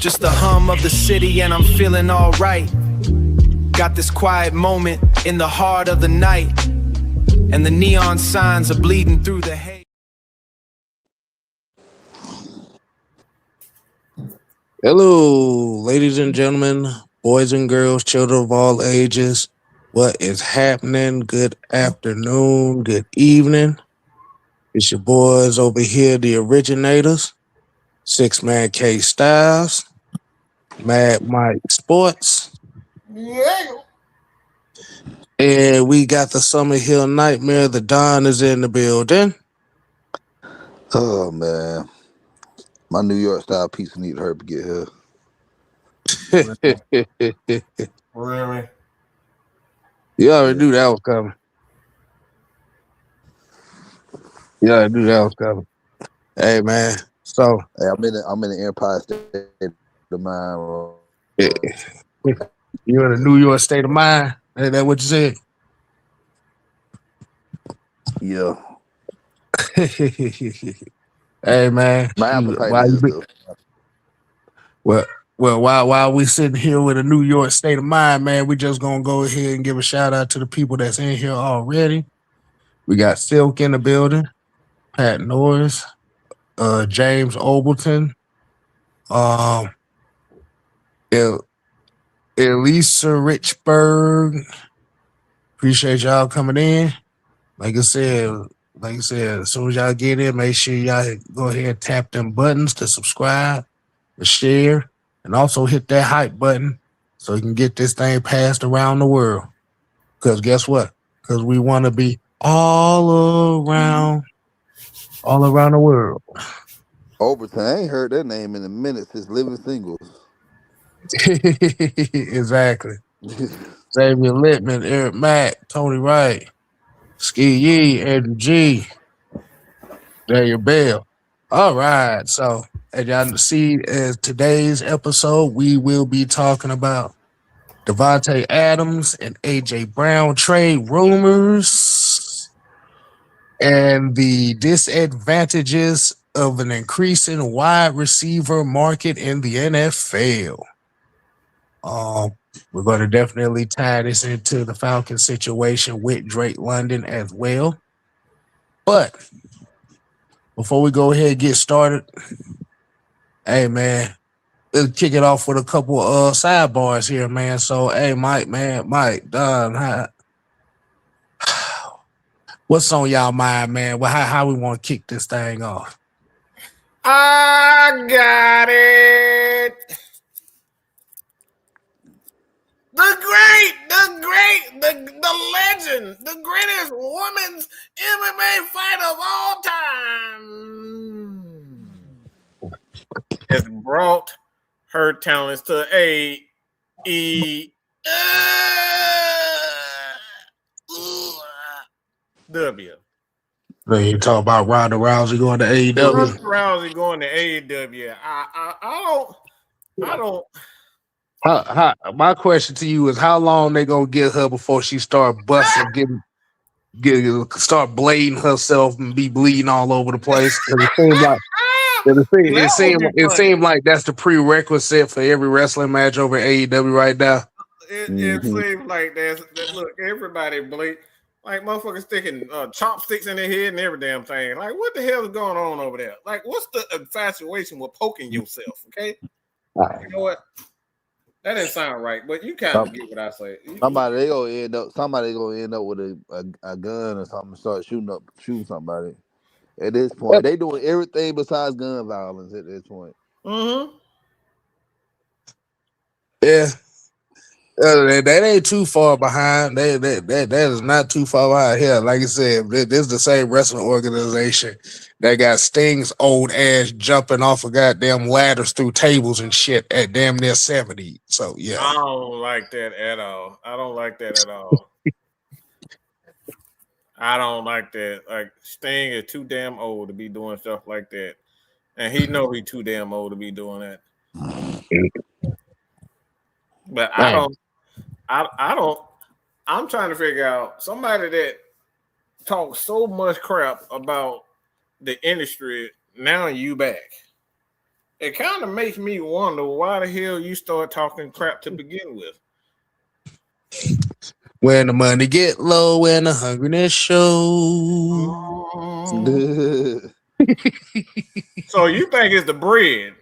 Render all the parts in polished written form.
Just the hum of the city and I'm feeling alright. Got this quiet moment in the heart of the night, and the neon signs are bleeding through the haze. Hello, ladies and gentlemen, boys and girls, children of all ages. What is happening? Good afternoon, good evening. It's your boys over here, the originators. Six Man K Styles, Mad Mike Sports, and we got the Summer Hill Nightmare. The Don is in the building. Oh man, my New York style pizza need her to get here. Really? You already knew that was coming. You already knew that was coming. Hey man, so Hey, I'm in the Empire State of Mind. Bro. you're in a New York state of mind. Ain't that what you said? Yeah, Hey man, my appetite why you is be, though. well while we sitting here with a New York state of mind, man, we just gonna go ahead and give a shout out to the people that's in here already. We got Silk in the building, Pat Norris, James Obleton, um, Elisa Richburg. Appreciate y'all coming in. Like I said, as soon as y'all get in, make sure y'all go ahead and tap them buttons to subscribe, to share, and also hit that hype button so you can get this thing passed around the world. Because guess what? Because we want to be all around the world. Overton, I ain't heard that name in a minute since Living Singles. Exactly. Xavier Littman, Eric Mack, Tony Wright, Ski Yee, Andrew G, Daniel Bell. All right. So, as y'all see, as today's episode, we will be talking about Davante Adams and AJ Brown trade rumors and the disadvantages of an increasing wide receiver market in the NFL. We're going to definitely tie this into the Falcons situation with Drake London as well. But before we go ahead and get started, hey man, let's kick it off with a couple sidebars here, man. So, hey, Mike, Don, what's on y'all mind, man? Well, how we want to kick this thing off? I got it. The legend, the greatest women's MMA fight of all time has brought her talents to AEW. You talk about Ronda Rousey going to AEW. Ronda Rousey going to AEW. I don't. My question to you is, how long they gonna get her before she start busting, start blading herself and be bleeding all over the place? It seemed like that's the prerequisite for every wrestling match over AEW right now. It seems like that. Look, everybody bleed. Like motherfuckers sticking chopsticks in their head and every damn thing. Like, what the hell is going on over there? Like, what's the infatuation with poking yourself? Okay, you know what? That didn't sound right, but you kind of get what I say. Somebody gonna end up with a gun or something and start shooting somebody. At this point, they doing everything besides gun violence. At this point, yeah. That ain't too far behind. That is not too far behind here. Like I said, this is the same wrestling organization that got Sting's old ass jumping off of goddamn ladders through tables and shit at damn near 70. So yeah, I don't like that at all. I don't like that. Like, Sting is too damn old to be doing stuff like that, and he know he's too damn old to be doing that. But I don't. I'm trying to figure out somebody that talks so much crap about the industry. Now you back. it kind of makes me wonder why the hell you start talking crap to begin with. When the money get low and the hungriness show. So you think it's the bread?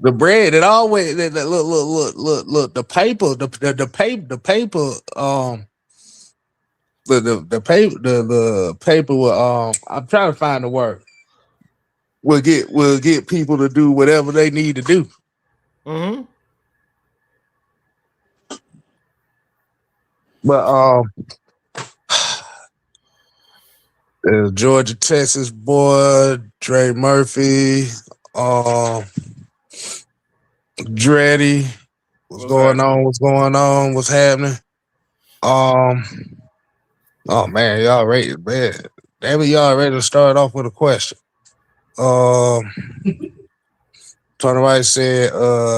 The bread, it always look. The paper, the paper, the paper, the paper. Will, I'm trying to find the word. Will get people to do whatever they need to do. Mm-hmm. But the Georgia Texas boy, Dre Murphy, Dreddy, what's going on? What's going on? What's happening? Oh man, y'all ready? Man, damn it, y'all ready to start off with a question. Tony White said,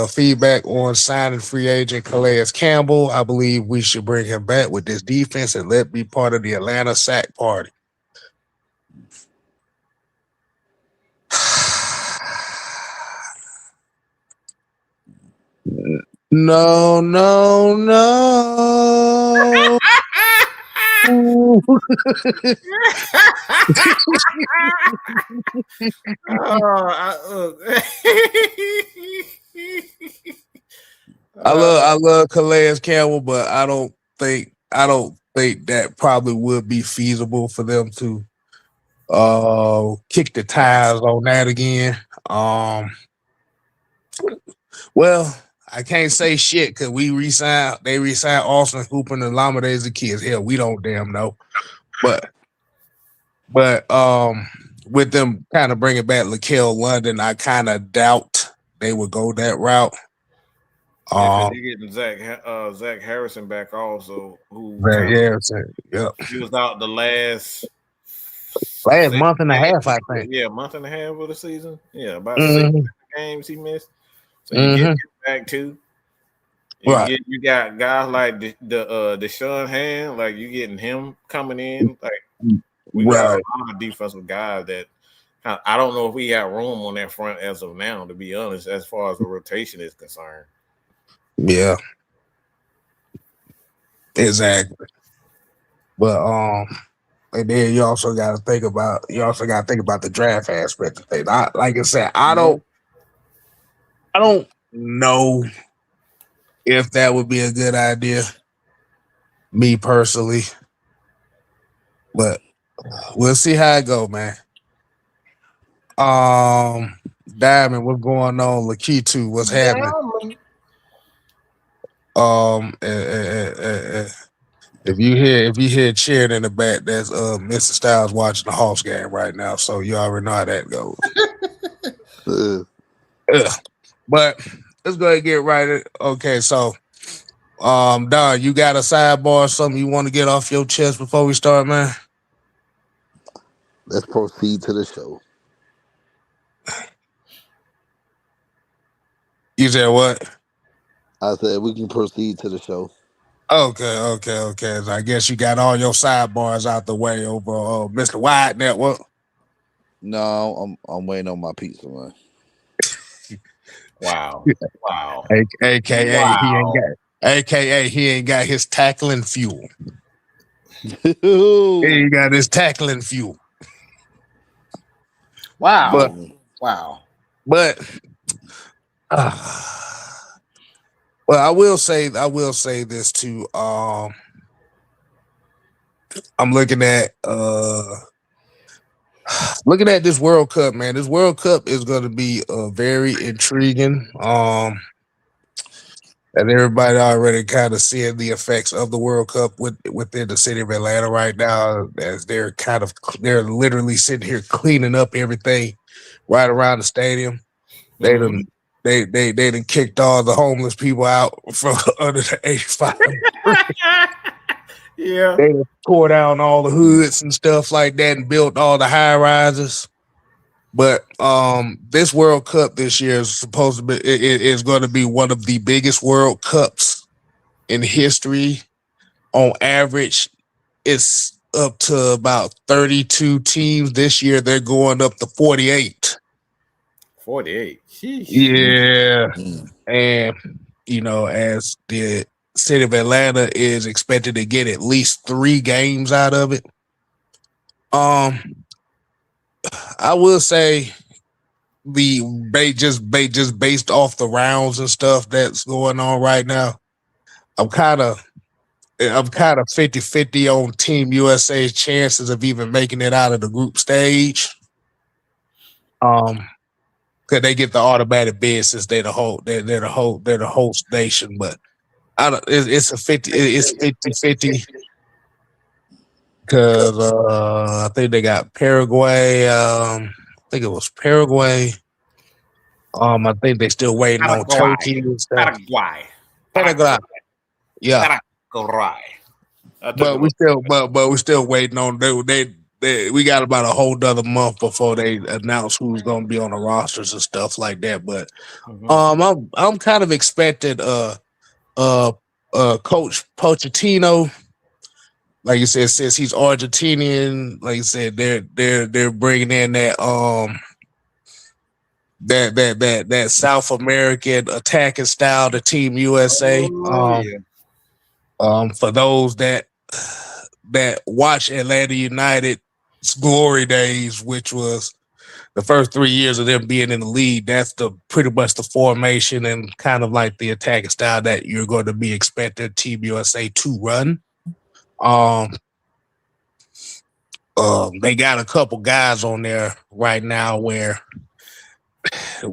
feedback on signing free agent Calais Campbell. I believe we should bring him back with this defense and let be part of the Atlanta sack party. No. I love Calais Campbell, but I don't think that probably would be feasible for them to kick the tires on that again. Well, I can't say shit because they re-signed Austin Hooper and Lamade as the kids. Hell, we don't damn know. But with them kind of bringing back Laquel London, I kind of doubt they would go that route. They're getting Zach Harrison back also, who he was out the last month and a half, I think. Yeah, month and a half of the season. Yeah, about 6 games he missed. So you get him back too. You got guys like the Deshaun Hand, like you getting him coming in. Like we got a lot of defensive guys that I don't know if we got room on that front as of now, to be honest, as far as the rotation is concerned. Yeah. Exactly. But and then you also got to think about the draft aspect of things. Like I said, I don't know if that would be a good idea, me personally. But we'll see how it go, man. Diamond, what's going on? Lakitu, what's happening? If you hear cheering in the back, that's Mr. Styles watching the Hawks game right now, so you already know how that goes. But let's go ahead and get right. Okay, so Don, you got a sidebar or something you want to get off your chest before we start, man? Let's proceed to the show. You said what? I said we can proceed to the show. Okay. So I guess you got all your sidebars out the way over Mr. Wide Network. No, I'm waiting on my pizza, man. Wow. AKA wow. he ain't got his tackling fuel. He ain't got his tackling fuel. Wow. But well, I will say this too. I'm looking at this World Cup, man. This World Cup is going to be very intriguing. And everybody already kind of seeing the effects of the World Cup within the city of Atlanta right now, as they're literally sitting here cleaning up everything right around the stadium. They done kicked all the homeless people out from under the 85. Yeah. They tore down all the hoods and stuff like that and built all the high rises. But this World Cup this year is supposed to be it is going to be one of the biggest World Cups in history. On average, it's up to about 32 teams. This year they're going up to 48. 48. Sheesh. Yeah, Mm. and as the city of Atlanta is expected to get at least 3 games out of it. I will say just based off the rounds and stuff that's going on right now, I'm kind of 50-50 on Team USA's chances of even making it out of the group stage. Because they get the automatic bid since they're the host nation, but I don't. It's a 50 because I think they got Paraguay. I think it was Paraguay. I think they still waiting on Paraguay. Turkey and stuff. Paraguay. Paraguay, yeah. Paraguay. But we still waiting on we got about a whole other month before they announce who's gonna be on the rosters and stuff like that. But I'm kind of expected Coach Pochettino, like you said, since he's Argentinian, like you said, they're bringing in that South American attacking style to Team USA. For those that watch Atlanta United's glory days, which was the first 3 years of them being in the league, that's pretty much the formation and kind of like the attacking style that you're going to be expecting Team USA to run. They got a couple guys on there right now where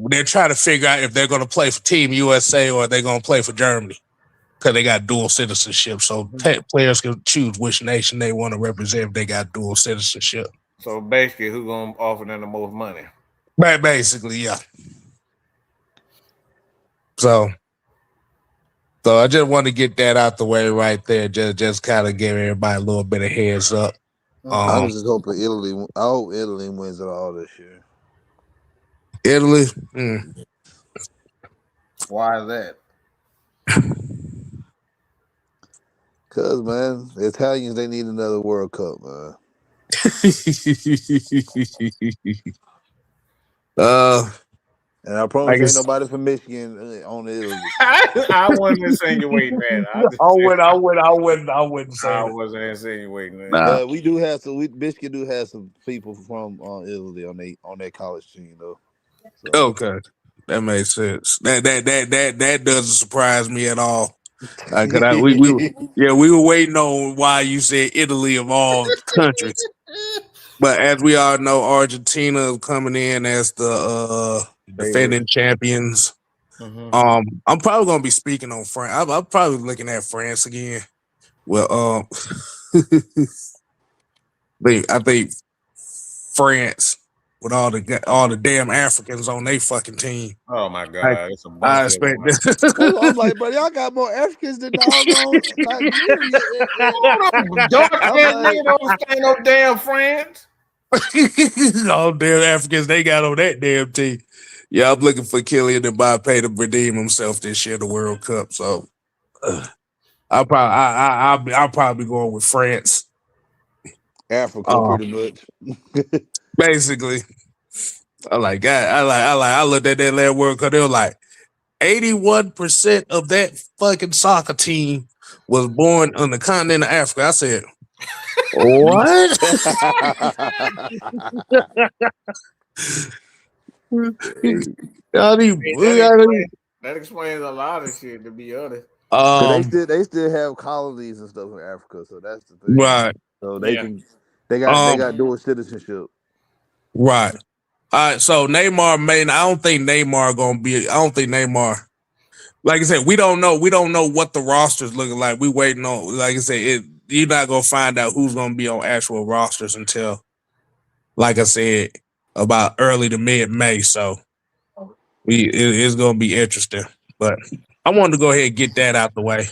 they're trying to figure out if they're going to play for Team USA or they're going to play for Germany because they got dual citizenship. So players can choose which nation they want to represent if they got dual citizenship. So basically, who's going to offer them the most money? Right, basically, yeah. So I just want to get that out the way right there. Just kind of give everybody a little bit of heads up. I was just hoping Italy. I hope Italy wins it all this year. Italy. Why is that? Cause man, the Italians, they need another World Cup, man. And I promise you ain't nobody from Michigan on Italy. I wasn't insinuating that. I wouldn't say I that. wasn't insinuating that. Nah. But we do have some. Michigan do have some people from Italy on their college team though. So. Okay, that makes sense. That doesn't surprise me at all. We were waiting on why you said Italy of all countries. But as we all know, Argentina is coming in as the defending champions. I'm probably gonna be speaking on France. I'm probably looking at France again. Well, I think France with all the damn Africans on their fucking team. Oh my god, it's a bunch I expect this. I'm like, bro, y'all got more Africans than doggone Liberia. Don't stay no damn France. All damn Africans they got on that damn team. Yeah, I'm looking for Kylian Mbappe to redeem himself this year in the World Cup. So I'll probably going with France. Africa, pretty much. Basically, I looked at that last World Cup. They were like 81% of that fucking soccer team was born on the continent of Africa. I said, what? That explains a lot of shit, to be honest. They still have colonies and stuff in Africa, so that's the thing. Right. So they got dual citizenship. Right. All right. So Neymar I don't think Neymar. Like I said, we don't know what the roster's looking like. We waiting on. Like I said, you're not gonna find out who's gonna be on actual rosters until, like I said, about early to mid-May. So it's gonna be interesting. But I wanted to go ahead and get that out the way.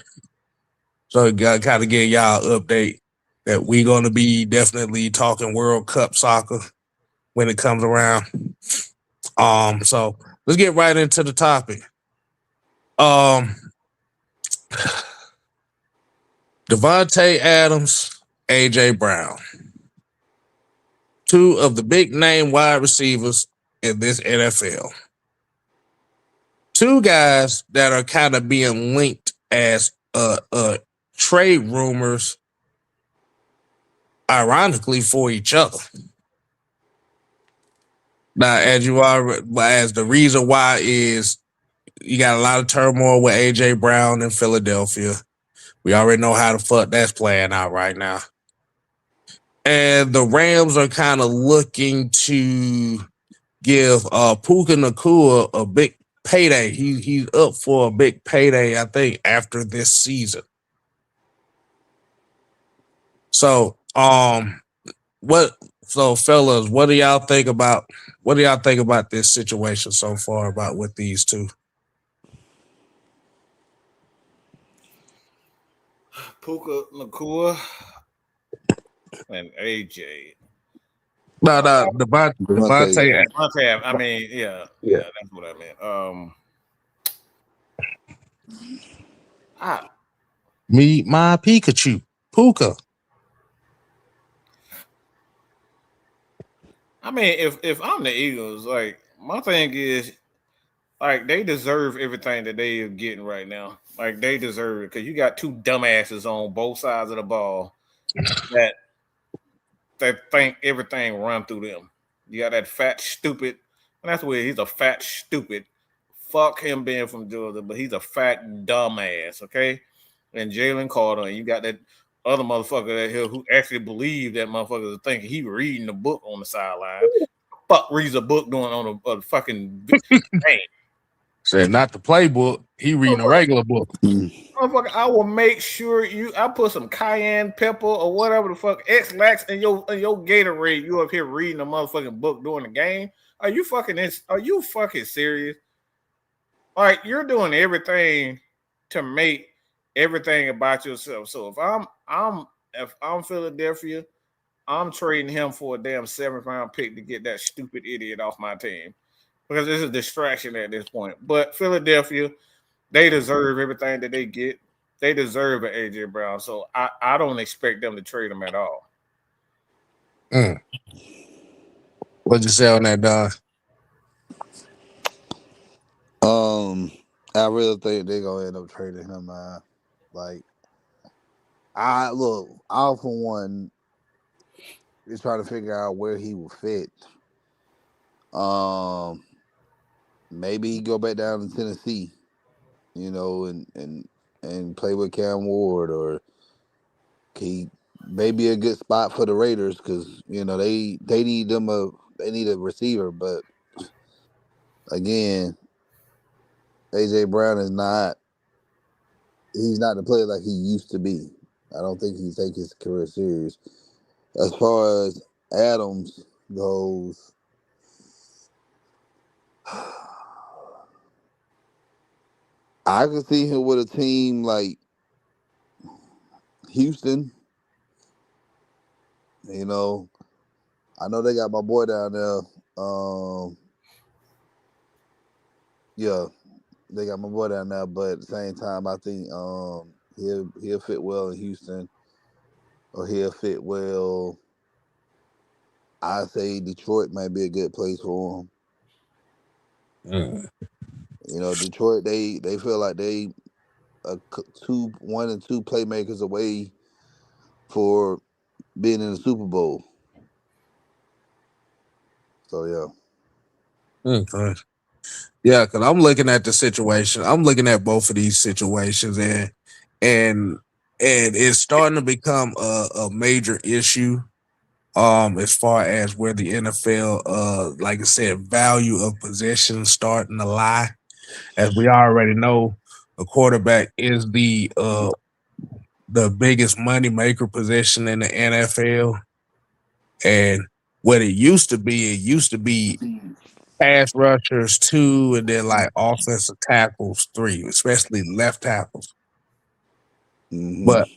So kind of get y'all an update that we're gonna be definitely talking World Cup soccer when it comes around. So let's get right into the topic. Davante Adams, AJ Brown, 2 of the big name wide receivers in this NFL. two guys that are kind of being linked as trade rumors, ironically, for each other. Now, as the reason why is you got a lot of turmoil with AJ Brown in Philadelphia. We already know how the fuck that's playing out right now. And the Rams are kind of looking to give Puka Nacua a big payday. He's up for a big payday, I think, after this season. So, fellas, what do y'all think about this situation so far about with these two? Puka Nacua and AJ. No, Davante. I mean, yeah, that's what I meant. Meet my Pikachu, Puka. I mean, if I'm the Eagles, like my thing is, like they deserve everything that they are getting right now. Like they deserve it because you got two dumbasses on both sides of the ball that think everything run through them. You got that fat stupid, and that's where he's a fat stupid. Fuck him being from Georgia, but he's a fat dumbass. Okay, and Jalen Carter, and you got that other motherfucker that here who actually believed that motherfucker was thinking he reading the book on the sideline. Fuck reads a book doing on a fucking game. Said not the playbook. He reading a regular book. Motherfucker, I will make sure I put some cayenne pepper or whatever the fuck X-Lax in your Gatorade. You up here reading a motherfucking book during the game? Are you fucking serious? Like you're doing everything to make everything about yourself. So if I'm Philadelphia, I'm trading him for a damn 7th-round pick to get that stupid idiot off my team because it's a distraction at this point. But Philadelphia, they deserve everything that they get. They deserve an AJ Brown. So I don't expect them to trade him at all. What'd you say on that, Don? I really think they're gonna end up trading him, man. Like, I for one is trying to figure out where he will fit. Maybe he go back down to Tennessee, and play with Cam Ward, or he may be a good spot for the Raiders because they need a receiver, but again, AJ Brown is not. He's not the player like he used to be. I don't think he takes his career serious. As far as Adams goes, I could see him with a team like Houston. I know they got my boy down there. They got my boy down there, but at the same time, I think he'll fit well in Houston, or he'll fit well. I say Detroit might be a good place for him. Detroit, they feel like they are 1 and 2 playmakers away for being in the Super Bowl. So yeah. Okay. Yeah, because I'm looking at the situation. I'm looking at both of these situations, and it's starting to become a major issue. As far as where the NFL, like I said, value of possession starting to lie. As we already know, a quarterback is the biggest money maker position in the NFL. And what it used to be pass rushers 2, and then like offensive tackles 3, especially left tackles. Mm-hmm. But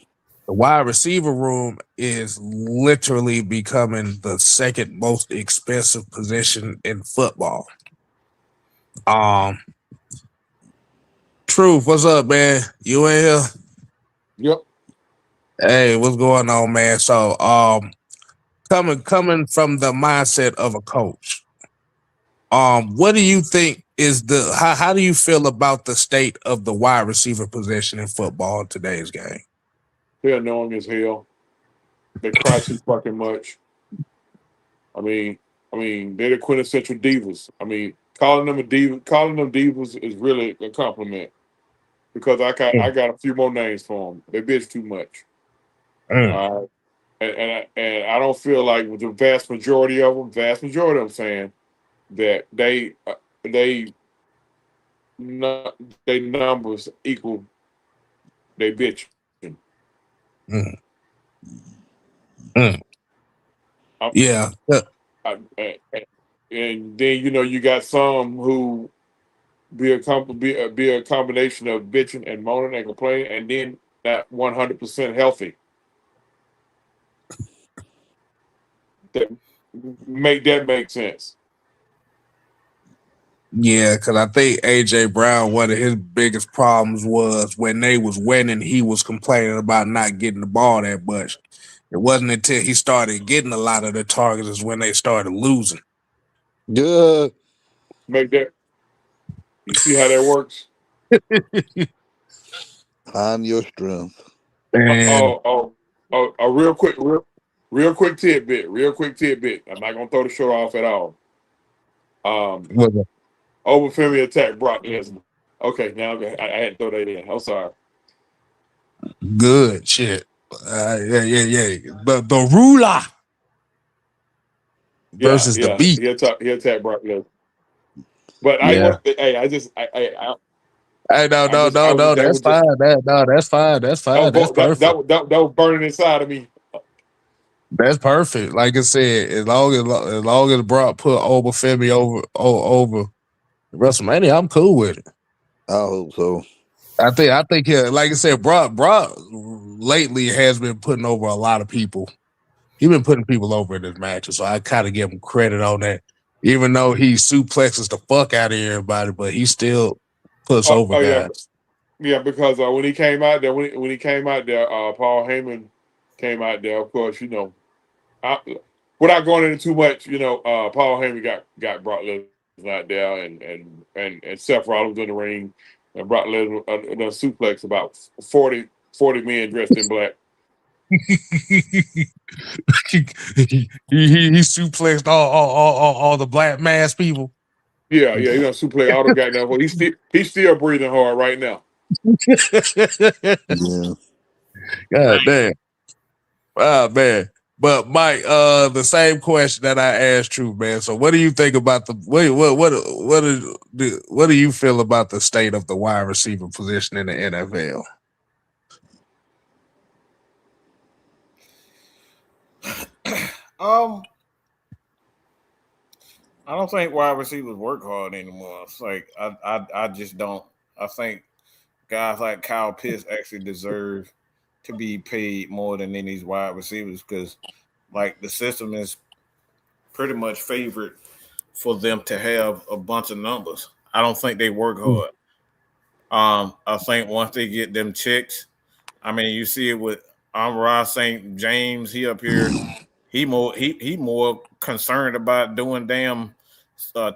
the wide receiver room is literally becoming the second most expensive position in football. Truth, what's up, man? You in here? Yep. Hey, what's going on, man? So, coming from the mindset of a coach, what do you think how do you feel about the state of the wide receiver position in football in today's game? They're annoying as hell. They cry too fucking much. I mean, they're the quintessential divas. I mean, calling them divas is really a compliment because I got a few more names for them. They bitch too much. Mm. All right. And I don't feel like with the vast majority of them saying that they they numbers equal they bitch. Mm. Mm. Yeah. And then you got some who be a combination of bitching and moaning and complaining, and then that 100% healthy. That make sense. Yeah, because I think AJ Brown, one of his biggest problems was when they was winning, he was complaining about not getting the ball that much. It wasn't until he started getting a lot of the targets is when they started losing. Yeah. Make that. You see how that works? Find your strength. And A real quick tidbit. I'm not gonna throw the show off at all. Overfemi attack Brock Lesnar. Okay, now I had to throw that in. I'm sorry. good shit. Yeah. But the ruler versus the beat. He attacked Brock Lesnar. But I Yeah. want. Hey, I just. I Hey, no. That's fine. That's fine. That's fine. That's perfect. that was burning inside of me. That's perfect. Like I said, as long as Brock put Femi over WrestleMania, I'm cool with it. I hope so. I think like I said, Brock lately has been putting over a lot of people. He's been putting people over in his matches, so I kind of give him credit on that. Even though he suplexes the fuck out of everybody, but he still puts over guys. Yeah, because when he came out there, when he came out there, Paul Heyman came out there. Of course, without going into too much, Paul Heyman got Brock Lesnar out there, and Seth Rollins in the ring, and Brock Lesnar done suplex about 40 men dressed in black. he suplexed all the black mass people. Yeah, he done suplex all the goddamn. He's still breathing hard right now. Yeah. God damn. Oh man. But Mike, the same question that I asked True, man. So what do you think about what do you feel about the state of the wide receiver position in the NFL? I don't think wide receivers work hard anymore. It's like I just don't. I think guys like Kyle Pitts actually deserve to be paid more than any of these wide receivers because, like, the system is pretty much favored for them to have a bunch of numbers. I don't think they work hard. I think once they get them checks, I mean, you see it with Amon St. James. He up here, he more concerned about doing damn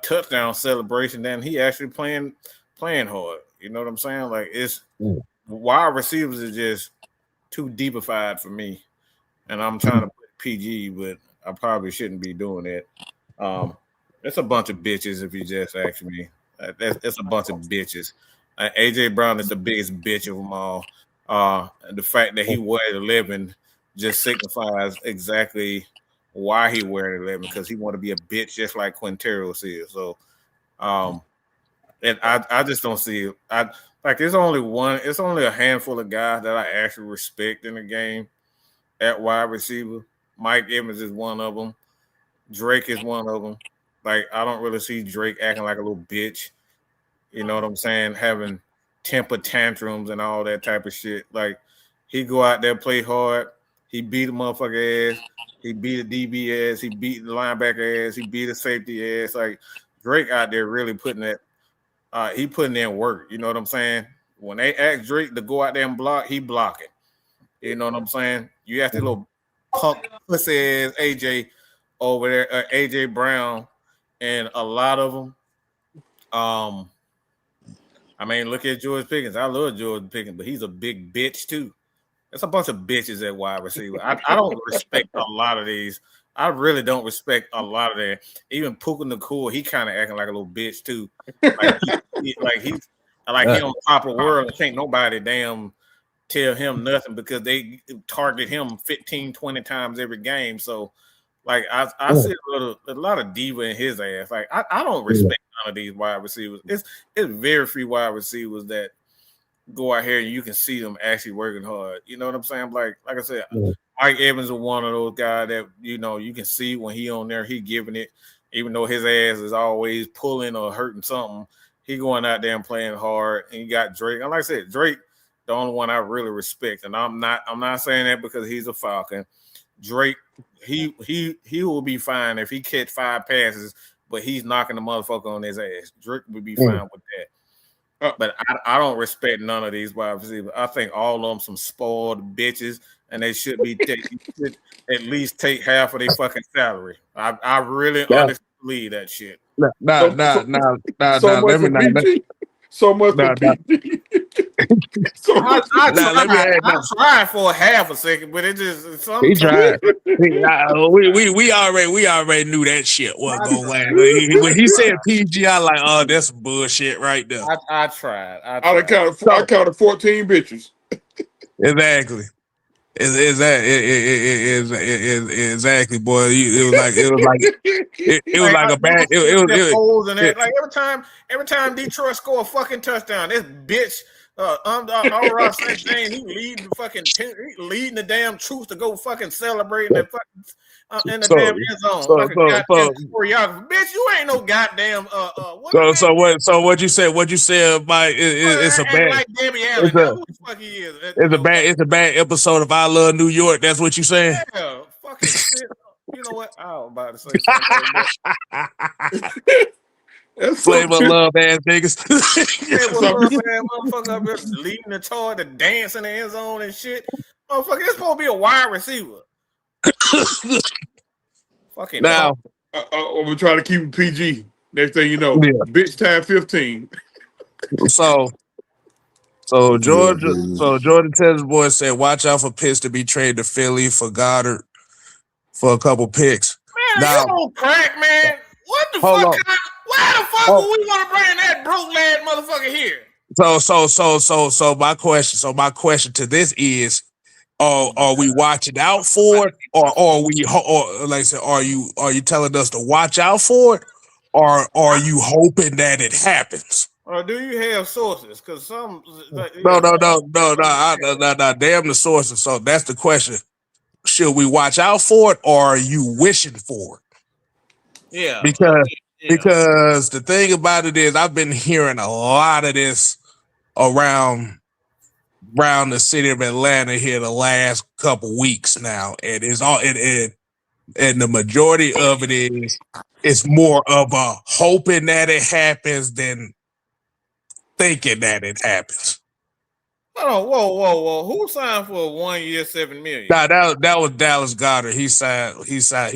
touchdown celebration than he actually playing hard. You know what I'm saying? Like it's wide receivers is just too deepified for me, and I'm trying to put PG, but I probably shouldn't be doing it. It's a bunch of bitches if you just ask me. It's a bunch of bitches. AJ Brown is the biggest bitch of them all. The fact that he wears 11 just signifies exactly why he wears 11 because he want to be a bitch just like Quinteros is. So, and I just don't see it. It's only a handful of guys that I actually respect in the game at wide receiver. Mike Evans is one of them. Drake is one of them. Like, I don't really see Drake acting like a little bitch. You know what I'm saying? Having temper tantrums and all that type of shit. Like, he go out there, play hard. He beat a motherfucker ass. He beat a DB ass. He beat the linebacker ass. He beat a safety ass. Like, Drake out there really putting that. He putting in work. You know what I'm saying? When they ask Drake to go out there and block, he blocking. You know what I'm saying? You have to little punk pussy ass AJ over there, AJ Brown, and a lot of them Um, I mean, look at George Pickens. I love George Pickens, but he's a big bitch too. There's a bunch of bitches at wide receiver. I don't respect a lot of these. I really don't respect a lot of that. Even Puka Nakua, he kind of acting like a little bitch too. Like he's like he on top of the world and can't nobody damn tell him nothing because they target him 15, 20 times every game. So like I see a lot of diva in his ass. Like I don't respect none of these wide receivers. It's very few wide receivers that go out here and you can see them actually working hard. You know what I'm saying? Like I said, Mike Evans is one of those guys that you can see when he on there, he giving it, even though his ass is always pulling or hurting something. He going out there and playing hard. And you got Drake. And like I said, Drake, the only one I really respect. And I'm not saying that because he's a Falcon. Drake, he will be fine if he catch 5 passes, but he's knocking the motherfucker on his ass. Drake would be fine with that. But I don't respect none of these wide receivers. I think all of them some spoiled bitches, and they should be at least take half of their fucking salary. I really honestly believe that shit. Nah. So much Let me for not. PG. So much for PG. I tried for a half a second, but it just he tried. We already knew that shit wasn't gonna land. When he said PG, I like, oh, that's some bullshit right there. I tried. I counted 14 bitches. Exactly. Exactly, boy. It was like a bad. Every time Detroit score a fucking touchdown, this bitch. Ross St. he leading the damn troops to go fucking celebrate in the damn end zone. Like a goddamn choreographer. Bitch, you ain't no goddamn what you said? What you said about it's a bad. Like Debbie Allen. Who the fuck he is? It's a bad episode of I Love New York. That's what you saying? Yeah, fucking shit. You know what? I was about to say something. Flavor love ass niggas. Motherfucker up there leading the toy to dance in the end zone and shit. Motherfucker, it's supposed to be a wide receiver. Fucking now, we're trying to keep it PG. Next thing you know, bitch time 15. So Jordan Texas boy said, watch out for Pitts to be traded to Philly for Goddard for a couple picks. Man, now, you don't crack, man. What the fuck? Why the fuck would we want to bring that broke lad motherfucker here? So my question to this is, are we watching out for it, or like I said, are you telling us to watch out for it, or are you hoping that it happens? Or do you have sources? Because some no, damn the sources. So that's the question. Should we watch out for it, or are you wishing for it? Yeah, because the thing about it is, I've been hearing a lot of this around the city of Atlanta here the last couple weeks now, and it's all and the majority of it is it's more of a hoping that it happens than thinking that it happens. Oh, whoa! Who signed for 1 year, $7 million? Nah, that was Dallas Goedert. He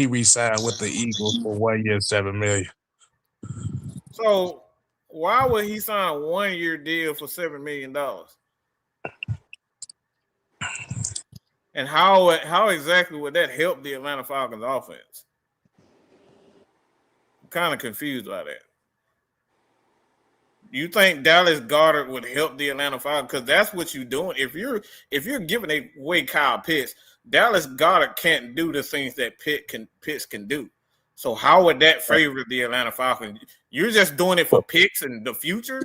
re-signed with the Eagles for 1 year, $7 million. So why would he sign a 1 year deal for $7 million? And how exactly would that help the Atlanta Falcons offense? I'm kind of confused by that. You think Dallas Goedert would help the Atlanta Falcons? Because that's what you're doing. If you're giving away Kyle Pitts, Dallas Goedert can't do the things that Pitts can do. So how would that favor the Atlanta Falcons? You're just doing it for picks in the future?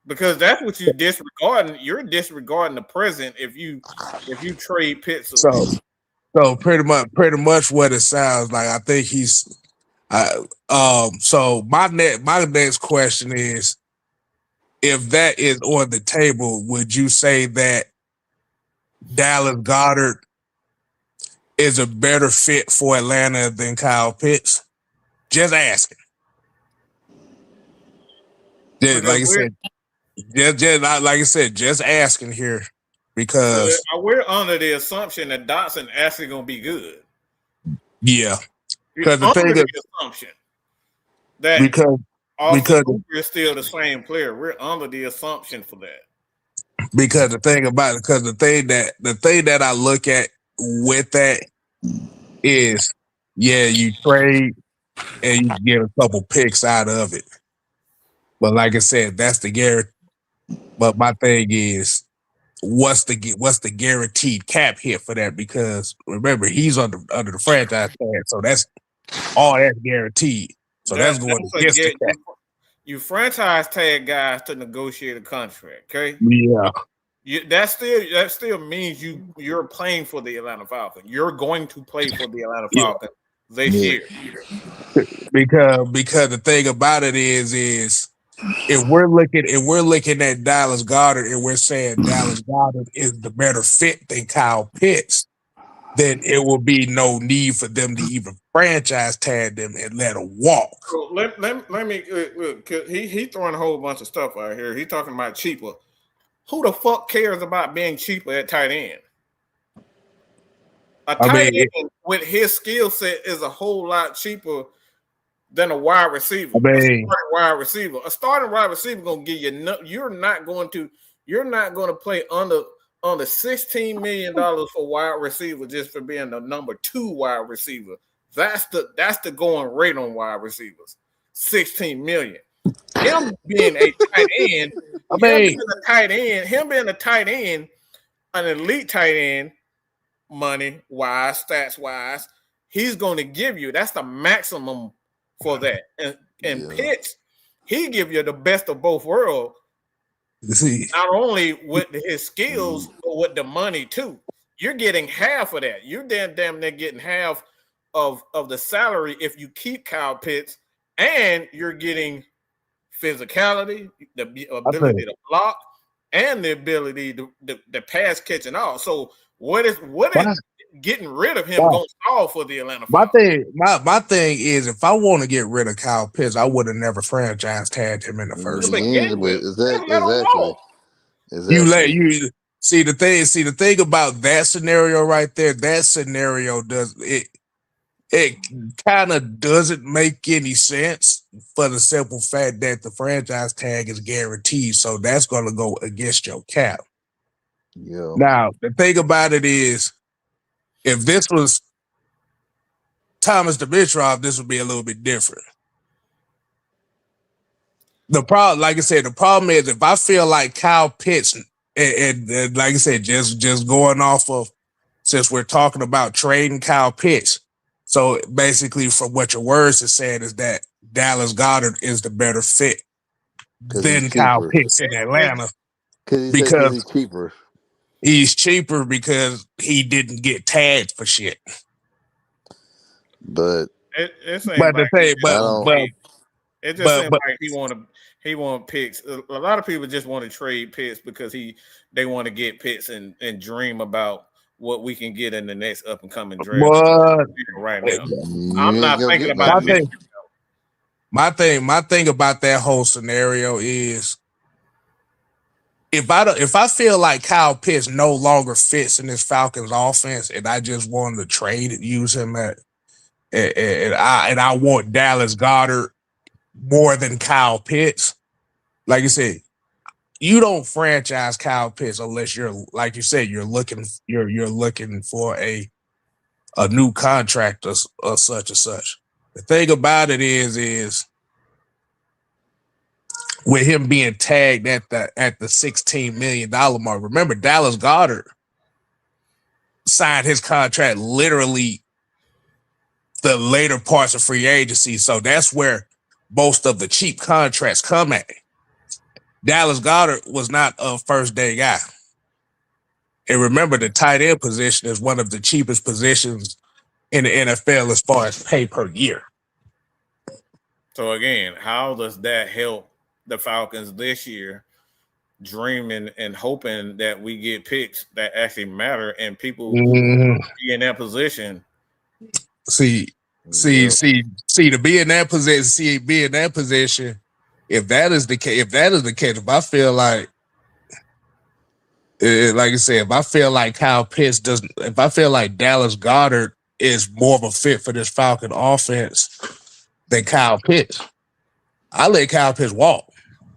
Because that's what you're disregarding. You're disregarding the present if you trade Pitts away. So pretty much what it sounds like. I think he's so my next question is, if that is on the table, would you say that Dallas Goedert is a better fit for Atlanta than Kyle Pitts? Just asking. Like I said, just asking here because we're under the assumption that Dotson actually gonna be good. Yeah, because the thing is, assumption that Austin because Hooper is still the same player. We're under the assumption for that. because the thing that I look at with that is, yeah, you trade and you get a couple picks out of it. But like I said, that's the guarantee. But my thing is, what's the guaranteed cap hit for that? Because remember, he's under the franchise tag, so that's all that's guaranteed. So that's going That's a against the get. cap. You franchise tag guys to negotiate a contract, okay? Yeah, That still means you're playing for the Atlanta Falcons. You're going to play for the Atlanta yeah. Falcons this year. Because the thing about it is if we're looking at Dallas Goedert and we're saying Dallas Goedert is the better fit than Kyle Pitts, then it will be no need for them to even franchise tag them and let them walk. So let me look. He throwing a whole bunch of stuff out here. He talking about cheaper. Who the fuck cares about being cheaper at tight end? A tight end with his skill set is a whole lot cheaper than a wide receiver. A starting wide receiver gonna give you. You're not going to play under $16 million for wide receiver just for being the number 2 wide receiver. That's the going rate on wide receivers. $16 million. Him being a tight end, him being a tight end, an elite tight end, money wise, stats wise, he's going to give you. That's the maximum for that. And Pitts, he give you the best of both worlds. Not only with his skills, but with the money too. You're getting half of that. You're damn near getting half of the salary if you keep Kyle Pitts, and you're getting physicality, the ability to block, and the ability to pass catch and all. So what is getting rid of him going to solve for the Atlanta Falcons? My thing is, if I want to get rid of Kyle Pitts, I would have never franchise tagged him in the first place. Exactly. You see the thing about that scenario right there. That scenario it kind of doesn't make any sense for the simple fact that the franchise tag is guaranteed. So that's going to go against your cap. Yeah. Now, the thing about it is, if this was Thomas Dimitrov, this would be a little bit different. The problem, like I said, the problem is if I feel like Kyle Pitts, and like I said, just going off of, since we're talking about trading Kyle Pitts, so basically from what your words are saying is that Dallas Goedert is the better fit than Kyle Pitts in Atlanta. Because he's cheaper. He's cheaper because he didn't get tagged for shit. But it seems like he want picks. A lot of people just want to trade picks because they want to get picks and dream about what we can get in the next up and coming draft. Right now, I'm not thinking about it. My thing about that whole scenario is, if I feel like Kyle Pitts no longer fits in this Falcons offense, and I just wanted to trade it, use him and I want Dallas Goedert more than Kyle Pitts, like you said, you don't franchise Kyle Pitts unless you're, like you said, you're looking for a new contract or such and such. The thing about it is with him being tagged at the $16 million mark. Remember, Dallas Goedert signed his contract literally the later parts of free agency, so that's where most of the cheap contracts come at. Dallas Goedert was not a first day guy. And remember, the tight end position is one of the cheapest positions in the NFL as far as pay per year. So again, how does that help the Falcons this year, dreaming and hoping that we get picks that actually matter and people be in that position? To be in that position, if that is the case, if I feel like I said, if I feel like Kyle Pitts doesn't, if I feel like Dallas Goedert is more of a fit for this Falcon offense than Kyle Pitts, I let Kyle Pitts walk.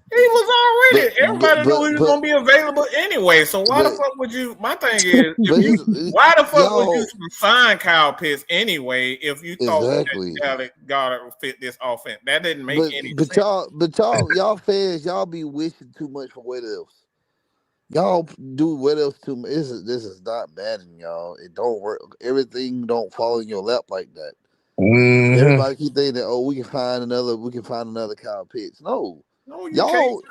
He was already. But Everybody knew he was gonna be available anyway. So why the fuck would you? My thing is, why the fuck would you sign Kyle Pitts anyway if you thought that Goddard fit this offense? That didn't make any sense. Y'all fans, y'all be wishing too much for what else. Y'all do what else too much. This is not Madden, y'all. It don't work. Everything don't fall in your lap like that. Mm-hmm. Everybody keep thinking that we can find another Kyle Pitts. No, y'all.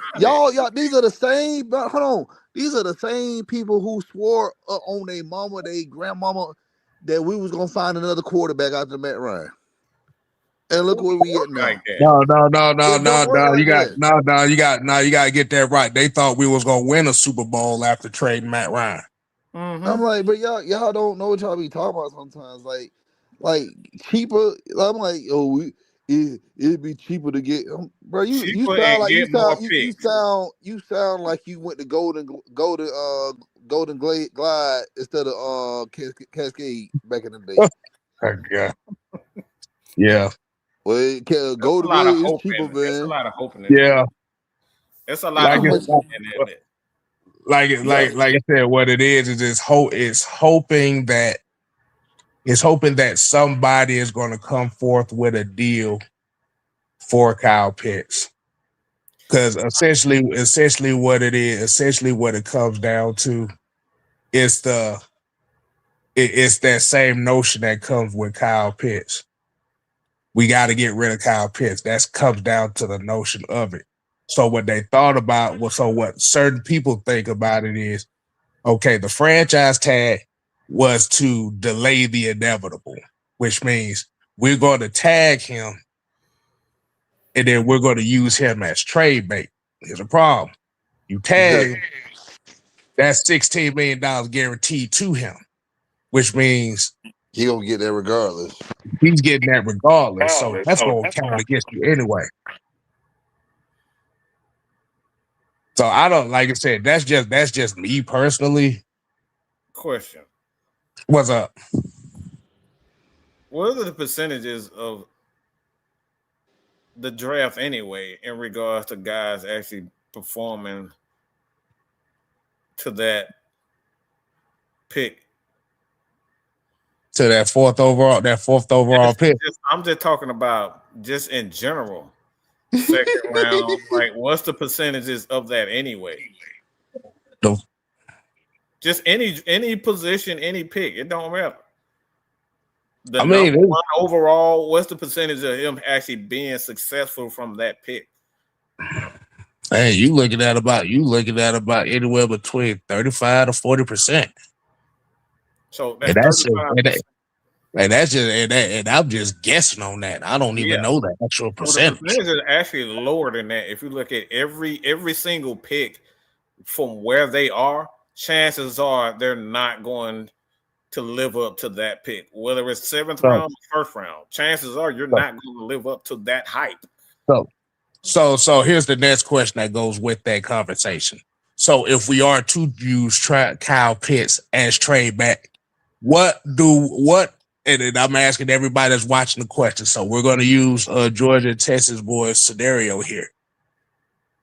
These are the same. But hold on, these are the same people who swore on their mama, their grandmama, that we was gonna find another quarterback after Matt Ryan. And look where we at now. Like no. You got to get that right. They thought we was gonna win a Super Bowl after trading Matt Ryan. Mm-hmm. I'm like, but y'all don't know what y'all be talking about sometimes. Like cheaper. I'm like, it'd be cheaper to get, bro. You sound like you went to Golden Glide instead of Cascade back in the day. Yeah. Well, Golden Glade is cheaper, man. There's a lot of hope in it. Yeah. It's a lot of hope in it. Like I said, what it is hoping that somebody is going to come forth with a deal for Kyle Pitts. Because essentially what it comes down to is it's that same notion that comes with Kyle Pitts. We got to get rid of Kyle Pitts. That comes down to the notion of it. So what they thought about what certain people think about it is, okay, the franchise tag was to delay the inevitable, which means we're going to tag him and then we're going to use him as trade bait. Here's a problem. You tag him, that's $16 million guaranteed to him, which means he gonna get that regardless. He's getting that regardless. So that's going to count against you anyway. So I don't, like I said, that's just me personally. Question. What's up? What are the percentages of the draft anyway in regards to guys actually performing to that pick? To that fourth overall pick. I'm just talking about just in general. Second round, like what's the percentages of that anyway? No. Just any position, any pick, it don't matter. Overall, what's the percentage of him actually being successful from that pick? Hey, you looking at about anywhere between 35 to 40%. So that's 35%. And I'm just guessing on that. I don't even know the actual percentage. The percentage is actually lower than that. If you look at every single pick from where they are, chances are they're not going to live up to that pick. Whether it's seventh round or first round, chances are you're not going to live up to that hype. So here's the next question that goes with that conversation. So if we are to use Kyle Pitts as trade back, and I'm asking everybody that's watching the question. So we're going to use Georgia and Texas boys scenario here.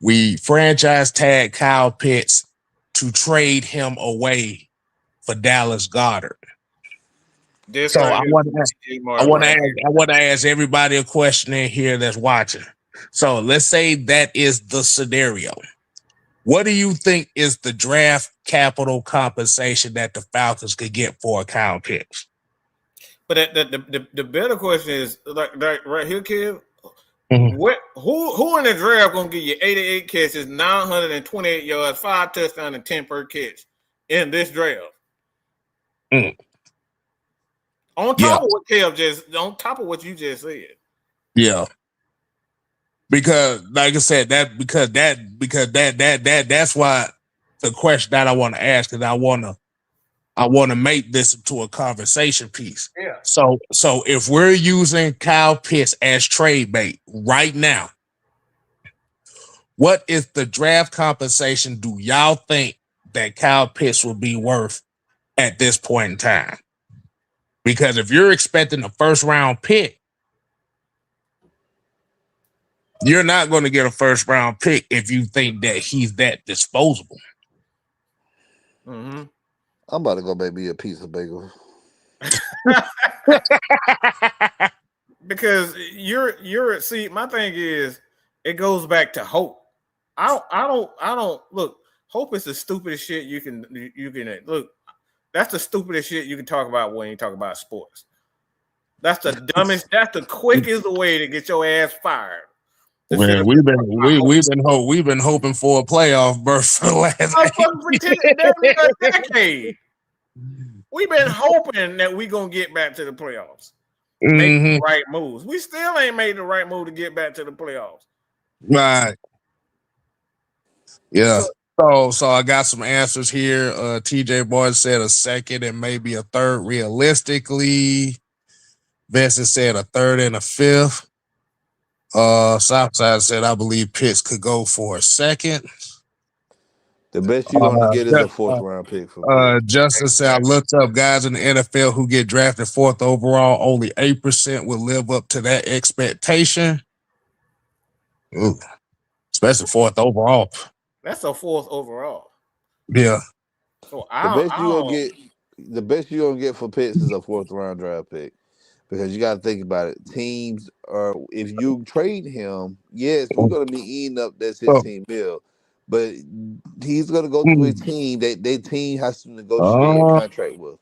We franchise tag Kyle Pitts to trade him for Dallas Goedert. So I want to ask everybody a question in here that's watching. So let's say that is the scenario. What do you think is the draft capital compensation that the Falcons could get for Kyle Pitts? But the better question is like right here, kid. Mm-hmm. Who in the draft gonna give you 88 catches, 928 yards, 5 touchdowns, and 10 per catch in this draft? Mm. On top of what you just said. Yeah. Because, like I said, that's why the question that I want to ask, because I want to make this into a conversation piece. Yeah. So if we're using Kyle Pitts as trade bait right now, what is the draft compensation do y'all think that Kyle Pitts will be worth at this point in time? Because if you're expecting a first round pick, You're not going to get a first round pick if you think that he's that disposable. Mm-hmm. I'm about to go make me a pizza bagel. Because you're see, my thing is it goes back to hope. I don't look. Hope is the stupidest shit you can look. That's the stupidest shit you can talk about when you talk about sports. That's the dumbest. That's the quickest way to get your ass fired. Man, we've been hoping for a playoff berth for the last a decade. We've been hoping that we're gonna get back to the playoffs. Make the right moves. We still ain't made the right move to get back to the playoffs. Right. Yeah. So I got some answers here. TJ Boyd said a second and maybe a third realistically. Vincent said a third and a fifth. Southside said I believe Pitts could go for a second. The best you're gonna get is a fourth round pick for Pitts. Justin said I looked up guys in the NFL who get drafted fourth overall. Only 8% will live up to that expectation. Ooh, especially fourth overall. That's a fourth overall. Yeah. So the best you're gonna get for Pitts is a fourth round draft pick. Because you got to think about it. Teams are, if you trade him, yes, we're going to be eating up that 16 mil. But he's going to go to a team that their team has to negotiate a contract with.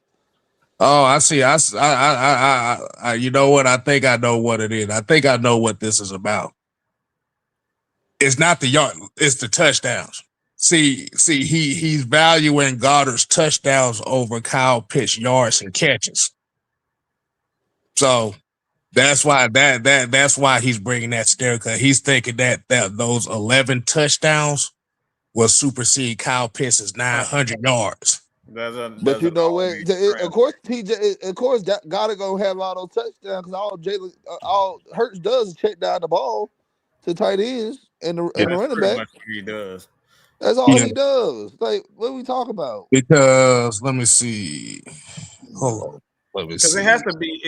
Oh, I see. I you know what? I think I know what it is. I think I know what this is about. It's not the yard, it's the touchdowns. See, he's valuing Goddard's touchdowns over Kyle Pitts' yards and catches. So that's why that's why he's bringing that scare, because he's thinking that those 11 touchdowns will supersede Kyle Pitts' 900 yards. But you know what? Of course, Goddard gonna have a lot of touchdowns because all Hurts does is check down the ball to tight ends and the running back. He does. That's all he does. Like, what are we talking about? Because let me see. Hold on. Because it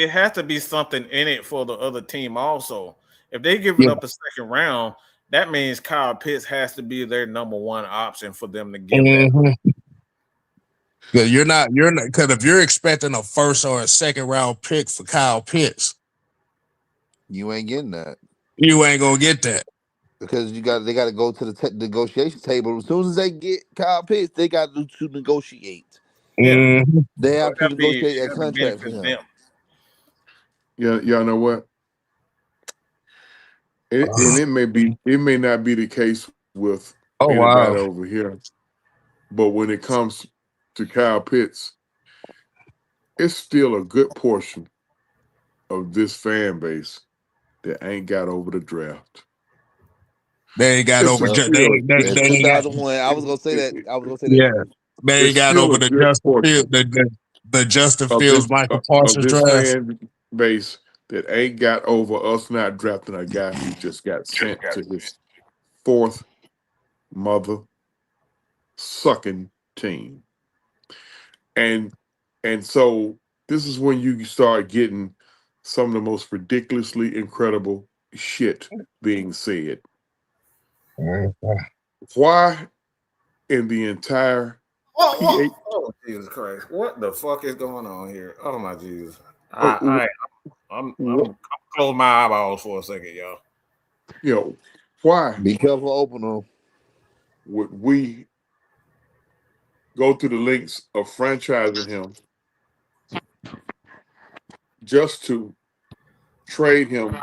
has to be something in it for the other team also. If they giving up a second round, that means Kyle Pitts has to be their number one option for them to give that. Because you're not because if you're expecting a first or a second round pick for Kyle Pitts, you ain't getting that. You ain't gonna get that. Because they got to go to the negotiation table. As soon as they get Kyle Pitts, they got to negotiate. Yeah. They have to negotiate a contract for him. Yeah, y'all know what? It may not be the case with anybody over here, but when it comes to Kyle Pitts, it's still a good portion of this fan base that ain't got over the draft. They ain't got over. They 2001. I was gonna say that. Yeah. They ain't got over the Justin Fields, the Justin Fields, Michael Parsons draft. Fan base that ain't got over us not drafting a guy who just got sent to his fourth mother sucking team. And so this is when you start getting some of the most ridiculously incredible shit being said. Why in the entire Oh, Jesus Christ! What the fuck is going on here? Oh my Jesus! I'm close my eyeballs for a second, y'all. You know why? Be careful, open them. Would we go through the links of franchising him just to trade him?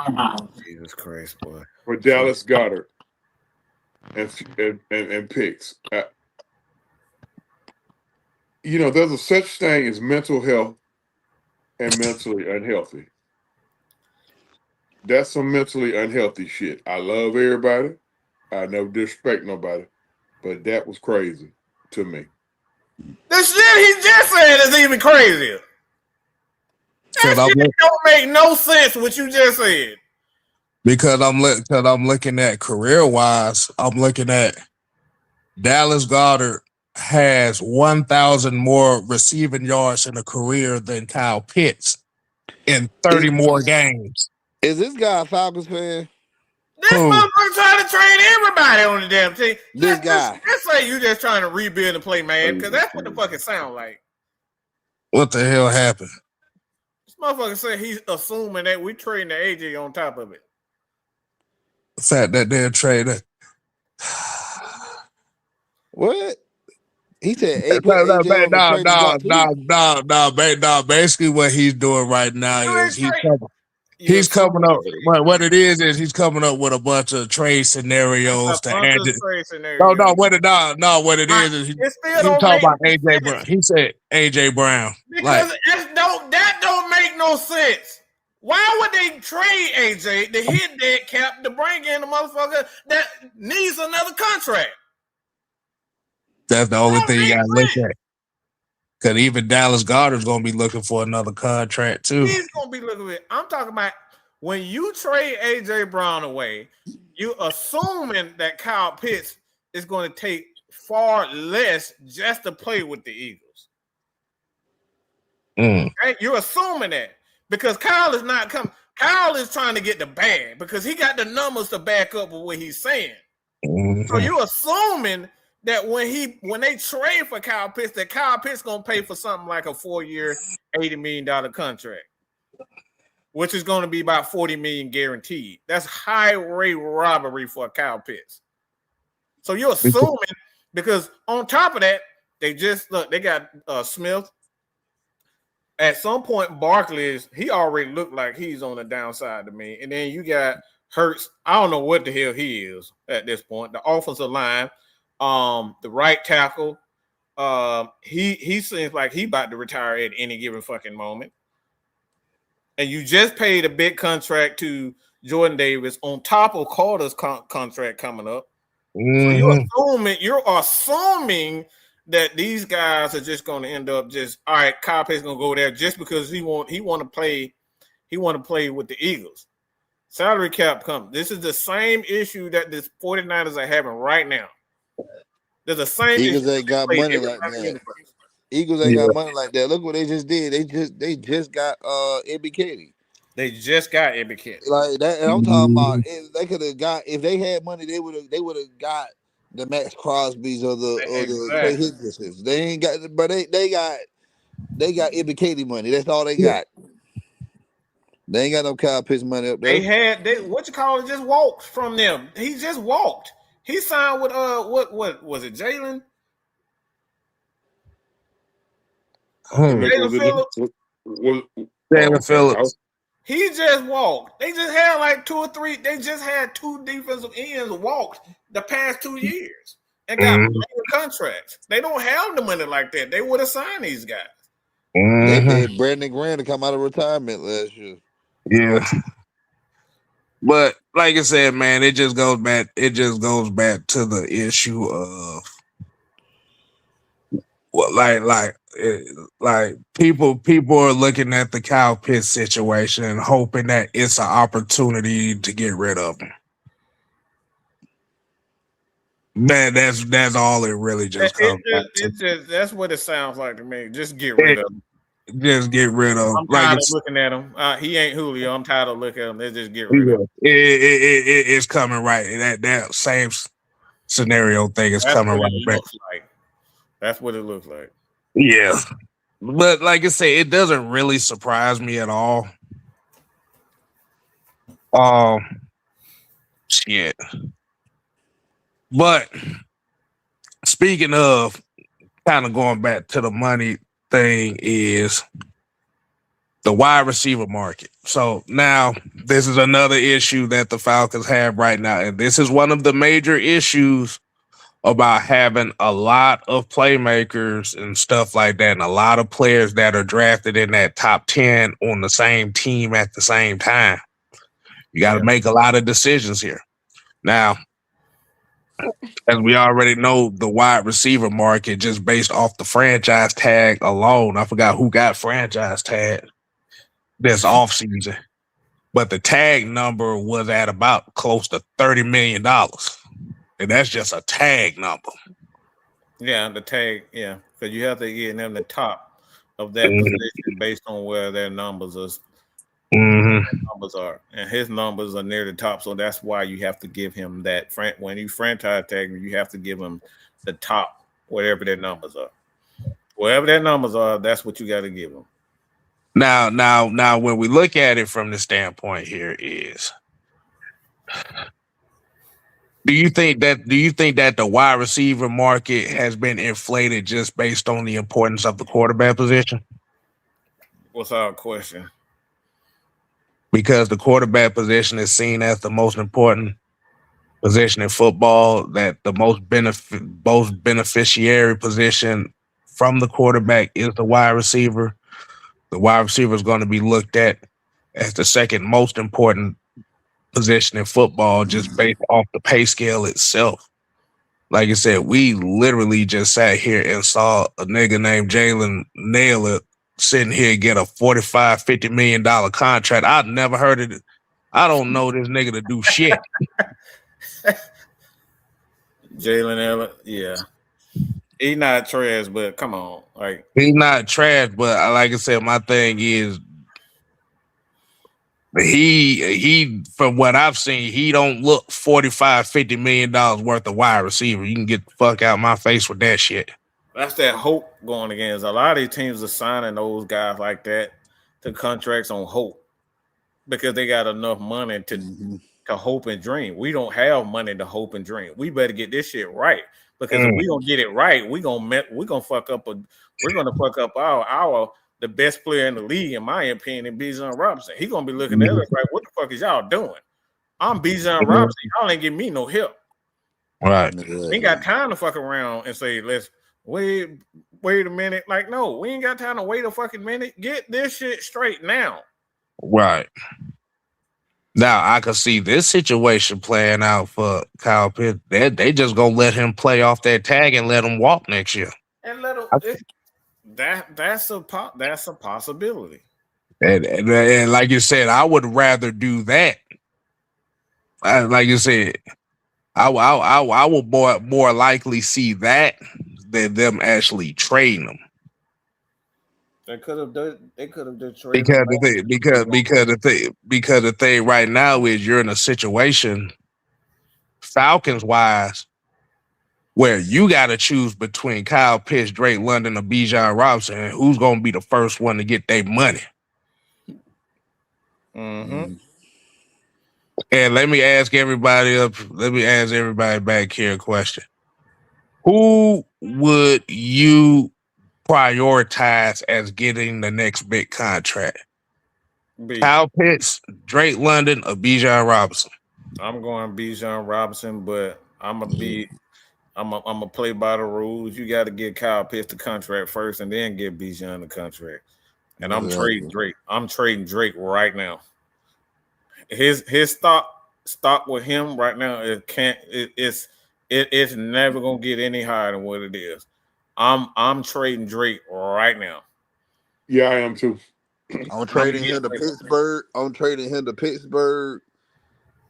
Jesus Christ, boy! For Dallas Goedert and picks. There's a such thing as mental health and mentally unhealthy. That's some mentally unhealthy shit. I love everybody. I never disrespect nobody, but that was crazy to me. The shit he just said is even crazier. That shit don't make no sense what you just said. Because I'm looking at career wise, I'm looking at Dallas Goedert has 1,000 more receiving yards in a career than Kyle Pitts in 30 more games. Is this guy a Falcons fan? This motherfucker trying to train everybody on the damn team. This guy. Let's say you just trying to rebuild and play man, because that's what the fuck it sound like. What the hell happened? This motherfucker said he's assuming that we trading the AJ on top of it. The fact that they're trading. What? He said No. Basically, what he's doing right now is he's coming up. What it is he's coming up with a bunch of trade scenarios to add. What it is he's talking about AJ Brown. He said AJ Brown. Because that don't make no sense. Why would they trade AJ to hit that cap to bring in a motherfucker that needs another contract? That's the only thing you got to look at. Because even Dallas Goedert's going to be looking for another contract, too. He's going to be looking at. I'm talking about when you trade A.J. Brown away, you assuming that Kyle Pitts is going to take far less just to play with the Eagles. Okay? You're assuming that. Because Kyle is not coming. Kyle is trying to get the bag because he got the numbers to back up with what he's saying. So you're assuming that when they trade for Kyle Pitts, that Kyle Pitts gonna pay for something like a 4-year, $80 million contract, which is gonna be about $40 million guaranteed. That's highway robbery for Kyle Pitts. So you're assuming because on top of that, they got Smith. At some point, Barkley he already looked like he's on the downside to me, and then you got Hurts. I don't know what the hell he is at this point. The offensive line. The right tackle, he seems like he about to retire at any given fucking moment. And you just paid a big contract to Jordan Davis on top of Carter's contract coming up. So you're assuming that these guys are just going to end up all right. Kyle Pitts going to go there just because he want to play with the Eagles. Salary cap comes. This is the same issue that the 49ers are having right now. There's the same Eagles ain't got money like that. Eagles ain't got money like that. Look what they just did. They just got Ebiketie. They just got Ebiketie. Like that. And I'm talking about they could have got if they had money, they would have got the Max Crosby's or the Trey Hendricksons. They ain't got, but they got Ebiketie money. That's all they got. They ain't got no Kyle Pitts money up there. Just walked from them. He just walked. He signed with what was it, Jalen? Jalen Phillips. Jalen Phillips. He just walked. They just had like 2 or 3. They just had 2 defensive ends walked the past 2 years and got contracts. They don't have the money like that. They would have signed these guys. They paid Brandon Graham to come out of retirement last year. Yeah. But like I said, man, it just goes back to the issue of like people are looking at the Kyle Pitts situation and hoping that it's an opportunity to get rid of him. Man, that's all it really just comes back to. That's what it sounds like to me. Just get rid of him. Just get rid of him. I'm tired of looking at him. He ain't Julio. I'm tired of looking at him. Let's just get rid of him. It's coming right. That same scenario thing is coming right back. That's what it looks like. Yeah. But like I say, it doesn't really surprise me at all. Shit. But speaking of kind of going back to the money thing is the wide receiver market. So now this is another issue that the Falcons have right now. And this is one of the major issues about having a lot of playmakers and stuff like that. And a lot of players that are drafted in that top 10 on the same team at the same time. You got to make a lot of decisions here. Now, as we already know, the wide receiver market, just based off the franchise tag alone, I forgot who got franchise tag this offseason, but the tag number was at about close to $30 million. And that's just a tag number. Yeah, the tag, yeah, because you have to get them the top of that position based on where their numbers Mm-hmm. Numbers are, and his numbers are near the top. So that's why you have to give him that. When you franchise tag him, you have to give him the top, whatever their numbers are. Whatever their numbers are, that's what you got to give them. Now, when we look at it from the standpoint here is, do you think that the wide receiver market has been inflated just based on the importance of the quarterback position? What's our question? Because the quarterback position is seen as the most important position in football, that the most beneficiary position from the quarterback is the wide receiver. The wide receiver is going to be looked at as the second most important position in football, just based off the pay scale itself. Like I said, we literally just sat here and saw a nigga named Jalen Naylor sitting here get a $45-50 million contract. I've never heard of it. I don't know this nigga to do shit. Jalen Allen, yeah, he not trash, but come on, like He's not trash, but like I said, my thing is he from what I've seen, he don't look $45-50 million worth of wide receiver. You can get the fuck out of my face with that shit. that's that hope going against. A lot of these teams are signing those guys like that to contracts on hope because they got enough money to hope and dream. We don't have money to hope and dream. We better get this shit right because if we don't get it right, we're gonna fuck up our the best player in the league, in my opinion, in Bijan Robinson. He's gonna be looking at us like, what the fuck is y'all doing? I'm Bijan Robinson. Y'all ain't give me no help. Right. We ain't got time to fuck around and say, let's wait a minute. Like, no, we ain't got time to wait a fucking minute. Get this shit straight now. Right. Now I can see this situation playing out for Kyle Pitts. They just gonna let him play off that tag and let him walk next year. And let him, that's a possibility. And like you said, I would rather do that. Like you said, I will more likely see that than them actually trading them. They could have done trade Because the thing right now is you're in a situation, Falcons wise, where you got to choose between Kyle Pitts, Drake London, or Bijan Robinson, and who's going to be the first one to get their money. Mm-hmm. And let me ask everybody back here a question. Who would you prioritize as getting the next big contract? Kyle Pitts, Drake London, or Bijan Robinson? I'm going Bijan Robinson, but I'm gonna play by the rules. You got to get Kyle Pitts the contract first, and then get Bijan the contract. And I'm trading Drake. I'm trading Drake right now. His stock with him right now it's never gonna get any higher than what it is. I'm trading Drake right now. Yeah, I am too. I'm trading him to Pittsburgh. I'm trading him to Pittsburgh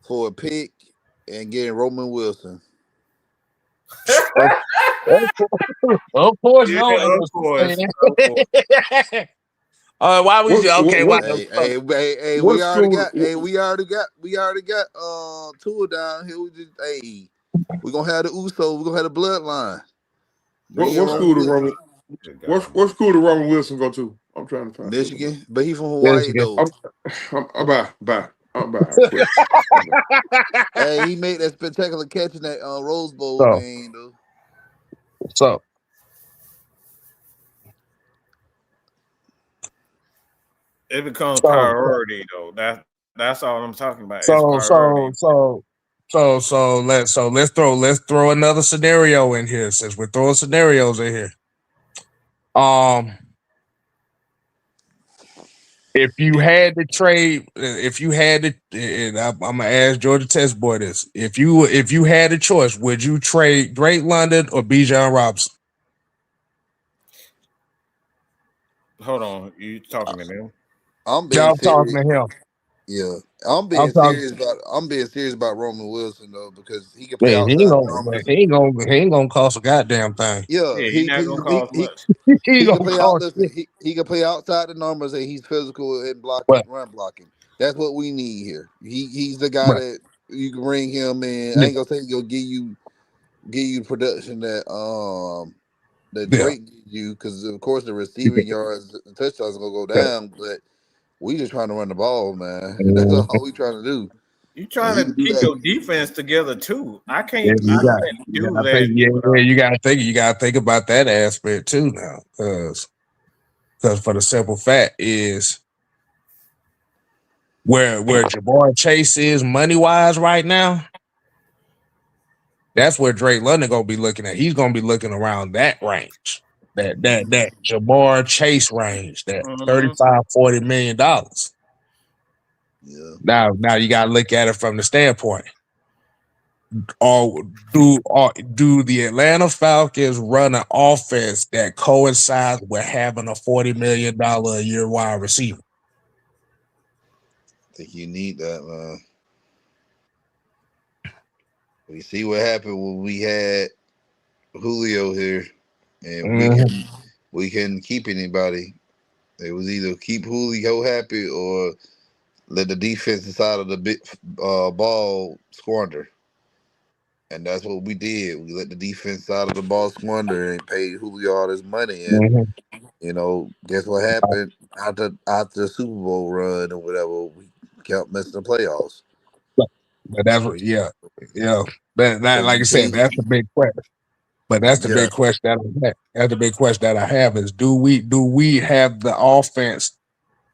for a pick and getting Roman Wilson. Of course, Yeah, no. of course. Why would you? Okay, why? Hey, we already got Tua down here. We're gonna have the Usos. We're gonna have the bloodline. What school did Roman Wilson go to? I'm trying to find Michigan, but he's from Hawaii though. Bye. Hey, he made that spectacular catch in that Rose Bowl game though. So it becomes priority though. That's all I'm talking about. Let's throw another scenario in here since we're throwing scenarios in here. If you had to trade, and I'm gonna ask Georgia Test boy this: if you had a choice, would you trade Drake London or Bijan Robinson? Hold on, you talking to him? I'm being serious. Talking to him. Yeah, I'm I'm being talking. serious about Roman Wilson though because he can play Man, outside the numbers. he ain't gonna cost a goddamn thing. Yeah, Yeah, you're not gonna cost much. He ain't he can gonna play out. cost Listen, shit. he can play outside the numbers and he's physical and blocking, But run blocking. That's what we need here. He's the guy but that you can bring him in. I yeah, ain't gonna say he'll give you production that yeah. Drake gives you because of course the receiving yards and touchdowns are gonna go down, but we just trying to run the ball, man. That's Mhm. all we trying to do, You and trying he to can do keep that. your defense together too. I Yeah, can't. I can't you do gotta think. that. Yeah, Without, yeah, you gotta think about that aspect too now, because for the simple fact is where Jabbar Chase is money wise right now. That's where Drake London gonna be looking at. He's gonna be looking around that range, that Jabbar Chase range, that Mhm. 35-40 million. Yeah, Now you gotta look at it from the standpoint. Do the Atlanta Falcons run an offense that coincides with having a $40 million a year wide receiver? I think you need that, man. We see what happened when we had Julio here, and Mhm. we can keep anybody. It was either keep Julio happy or let the defensive side of the ball squander, and that's what we did. We let the defense side of the ball squander and paid Julio all this money, and Mhm. guess what happened after the Super Bowl run or whatever? We kept missing the playoffs. But that's what, yeah, yeah. That So like you I said, can't, that's the big question. But that's the yeah. big question that I have. That's the big question that I have is do we have the offense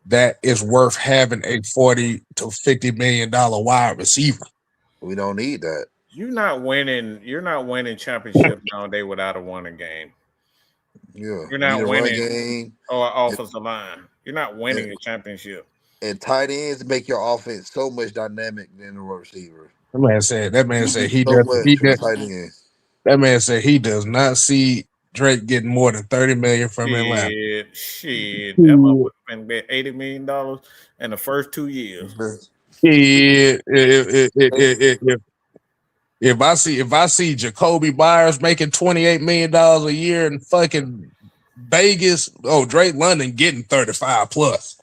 that is worth having a $40 to $50 million wide receiver? We don't need that. You're not winning. You're not winning championship nowadays without a winning game. Yeah, You're you need not a run winning game or and, offensive line. You're not and, winning a championship. and tight ends make your offense so much dynamic than a receiver. That man You said get he so does much he from the does tight ends. that man said he does not see Drake getting more than 30 million from Atlanta. Shit. That Shit. motherfucker been bet $80 million in the first 2 years. If, if I see Jacoby Myers making $28 million a year in fucking Vegas, oh Drake London getting 35 plus.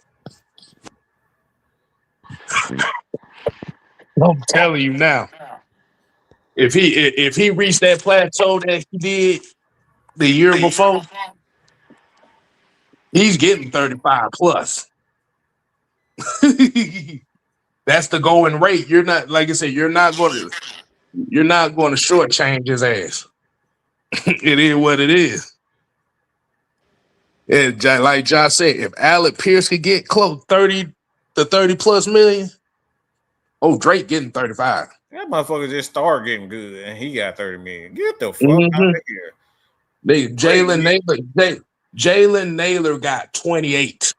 I'm telling you now. If he reached that plateau that he did the year before, he's getting 35 plus. That's the going rate. You're not, like I said, you're not going to shortchange his ass. It is what it is. And like Josh said, if Alec Pierce could get close 30 to 30 plus million, oh Drake getting 35. That motherfucker just started getting good and he got 30 million. Get the fuck out Mm-hmm. of here. Drake Jalen get Naylor, Jalen Naylor got 28.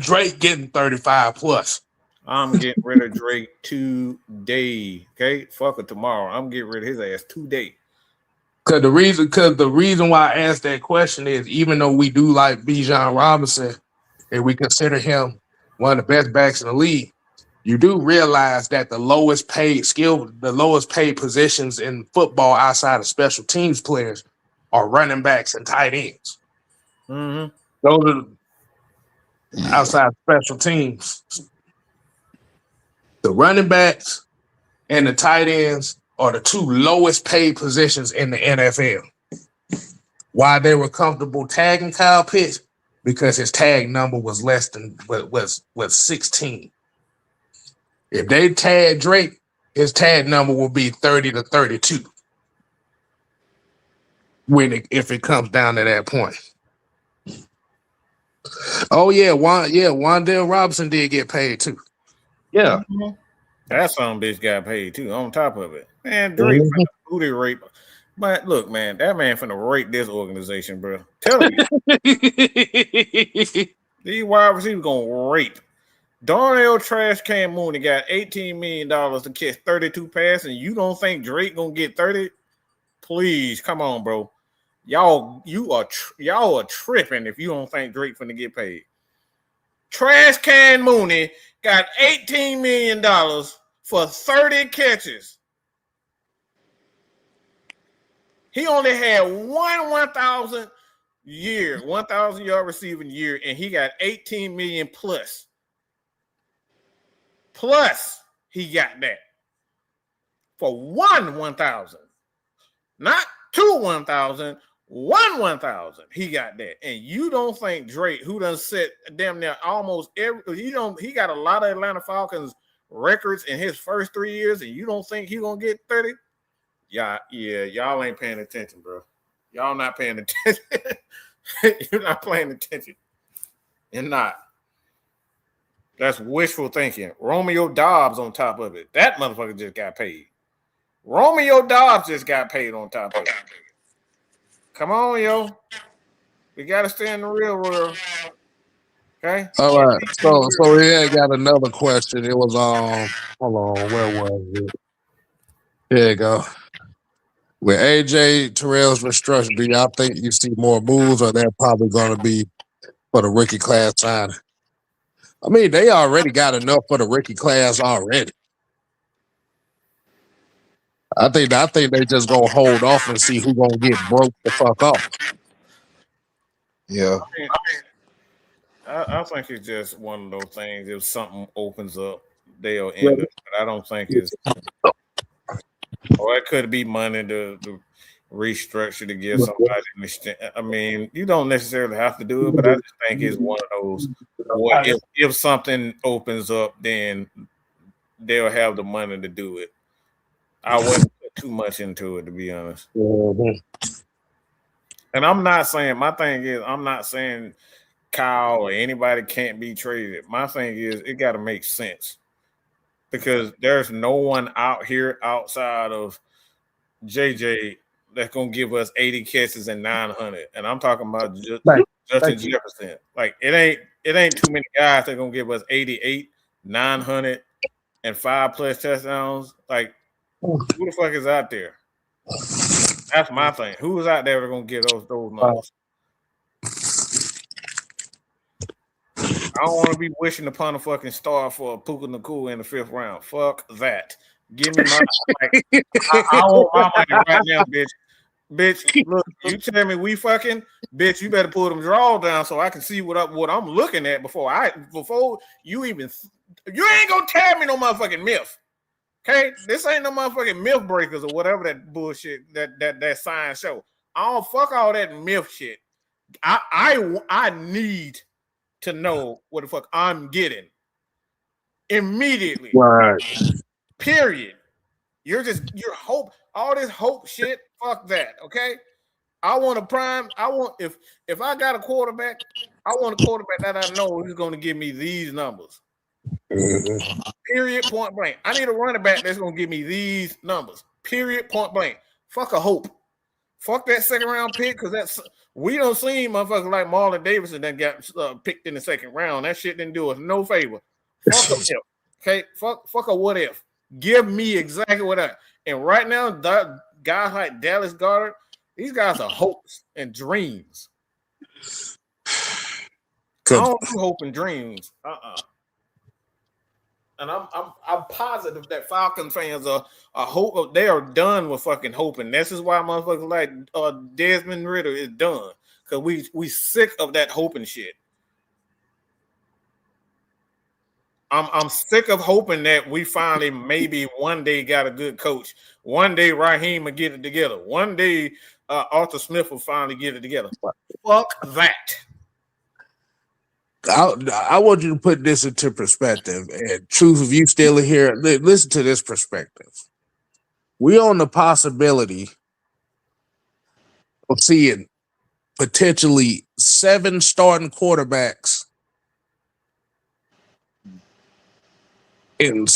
Drake getting 35 plus. I'm getting rid of Drake today. Okay? Fuck it tomorrow. I'm getting rid of his ass today. Because the reason why I asked that question is even though we do like Bijan Robinson and we consider him one of the best backs in the league, you do realize that the lowest paid positions in football outside of special teams players are running backs and tight ends. Mm-hmm. Those are outside special teams. The running backs and the tight ends are the two lowest paid positions in the NFL. Why they were comfortable tagging Kyle Pitts? Because his tag number was less than was 16. If they tag Drake, his tag number will be 30 to 32 if it comes down to that point. Oh yeah, Wandale Robinson did get paid too. Yeah. Mm-hmm. That some bitch got paid too on top of it. Man, Drake Mhm. finna booty rape. But look, man, that man finna rape this organization, bro. Telling you. These wide receivers gonna rape. Darnell Trash Can Mooney got $18 million to catch 32 passes, and you don't think Drake gonna get 30? Please, come on, bro. Y'all are tripping if you don't think Drake finna get paid. Trash Can Mooney got $18 million for 30 catches. He only had 1,000 yard receiving year, and he got 18 million plus. Plus, he got that for 1,000, not 1,000. 1,000. He got that, and you don't think Drake, who done set damn near almost every, he got a lot of Atlanta Falcons records in his first 3 years, and you don't think he gonna get 30? Yeah, y'all ain't paying attention, bro. Y'all not paying attention. You're not paying attention. You're not. That's wishful thinking. Romeo Dobbs on top of it. That motherfucker just got paid. Romeo Dobbs just got paid on top of it. Come on, yo. We got to stay in the real world. Okay? All right. So yeah, got another question. It was hold on, where was it? There you go. With AJ Terrell's restructuring, do y'all think you see more moves, or they're probably going to be for the rookie class signing? I mean, they already got enough for the rookie class already. I think they just gonna hold off and see who gonna get broke the fuck off. Yeah. I think it's just one of those things. If something opens up, they'll end it. But I don't think it's. Or it could be money to restructure to give somebody an extent. I mean, you don't necessarily have to do it, but I just think it's one of those. Well, if something opens up, then they'll have the money to do it. I wouldn't put too much into it, to be honest. And I'm not saying, my thing is, I'm not saying Kyle or anybody can't be traded. My thing is, it got to make sense, because there's no one out here outside of JJ that's gonna give us 80 catches and 900. And I'm talking about Justin Jefferson. Like it ain't too many guys that gonna give us 88, 900, and 5+ touchdowns. Like who the fuck is out there? That's my thing. Who is out there that gonna get those numbers? I don't want to be wishing upon a fucking star for a Puka Nakua in the 5th round. Fuck that. Give me my I want my money right now, bitch. Bitch, look, you tell me we fucking, bitch, you better pull them draws down so I can see what I'm looking at before you even, you ain't gonna tell me no motherfucking myth. Okay? This ain't no motherfucking myth breakers or whatever that bullshit that sign show. I don't fuck all that myth shit. I need to know what the fuck I'm getting immediately. Right. Period. You're hope, all this hope shit. Fuck that. Okay. I want a prime. If I got a quarterback, I want a quarterback that I know is going to give me these numbers. Period. Point blank. I need a running back that's going to give me these numbers. Period. Point blank. Fuck a hope. Fuck that 2nd round pick, because we don't see motherfuckers like Marlon Davidson that got picked in the 2nd round. That shit didn't do us no favor. Fuck a if. Okay. Fuck a what if. Give me exactly what I. And right now, guys like Dallas Goedert, these guys are hopes and dreams. I don't do hope and dreams. And I'm positive that Falcon fans are hope. They are done with fucking hoping. This is why motherfuckers like Desmond Ridder is done, because we sick of that hoping shit. I'm sick of hoping that we finally maybe one day got a good coach. One day Raheem will get it together. One day Arthur Smith will finally get it together. Fuck that. I want you to put this into perspective. And truth, if you still here, listen to this perspective. We on the possibility of seeing potentially 7 starting quarterbacks in,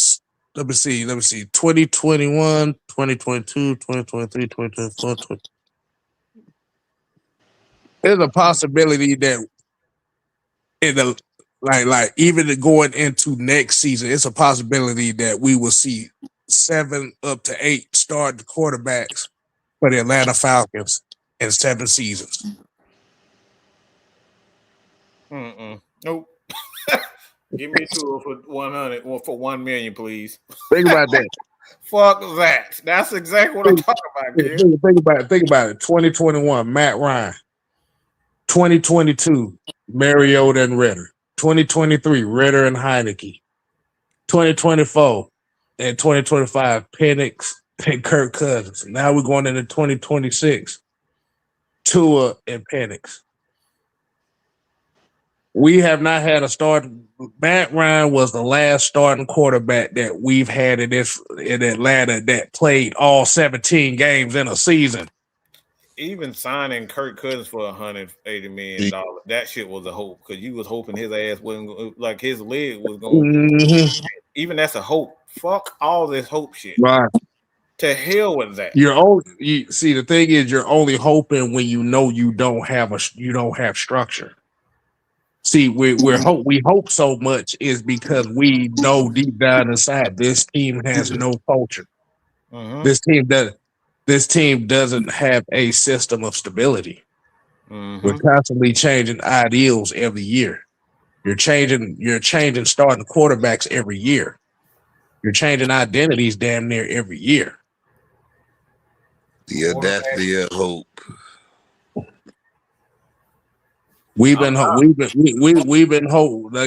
let me see, 2021, 2022, 2023, 2024. There's a possibility that in the like even going into next season, it's a possibility that we will see 7 up to 8 starting quarterbacks for the Atlanta Falcons in 7 seasons. Nope. Give me two for 100 or for 1 million, please. Think about that. Fuck that. That's exactly what I'm talking about, kid. Think about it. 2021, Matt Ryan. 2022, Mariota and Ritter. 2023, Ritter and Heineke. 2024 and 2025, Penix and Kirk Cousins. Now we're going into 2026, Tua and Penix. We have not had a start. Matt Ryan was the last starting quarterback that we've had in Atlanta that played all 17 games in a season. Even signing Kirk Cousins for $180 million, that shit was a hope because you was hoping his ass wasn't like his leg was going. Even that's a hope. Fuck all this hope shit. Right. To hell with that. See, the thing is, you're only hoping when you know you don't have structure. See, we hope so much is because we know deep down inside this team has no culture. This team doesn't have a system of stability. We're constantly changing ideals every year. You're changing starting quarterbacks every year. You're changing identities damn near every year. Yeah, that's the hope. We've been like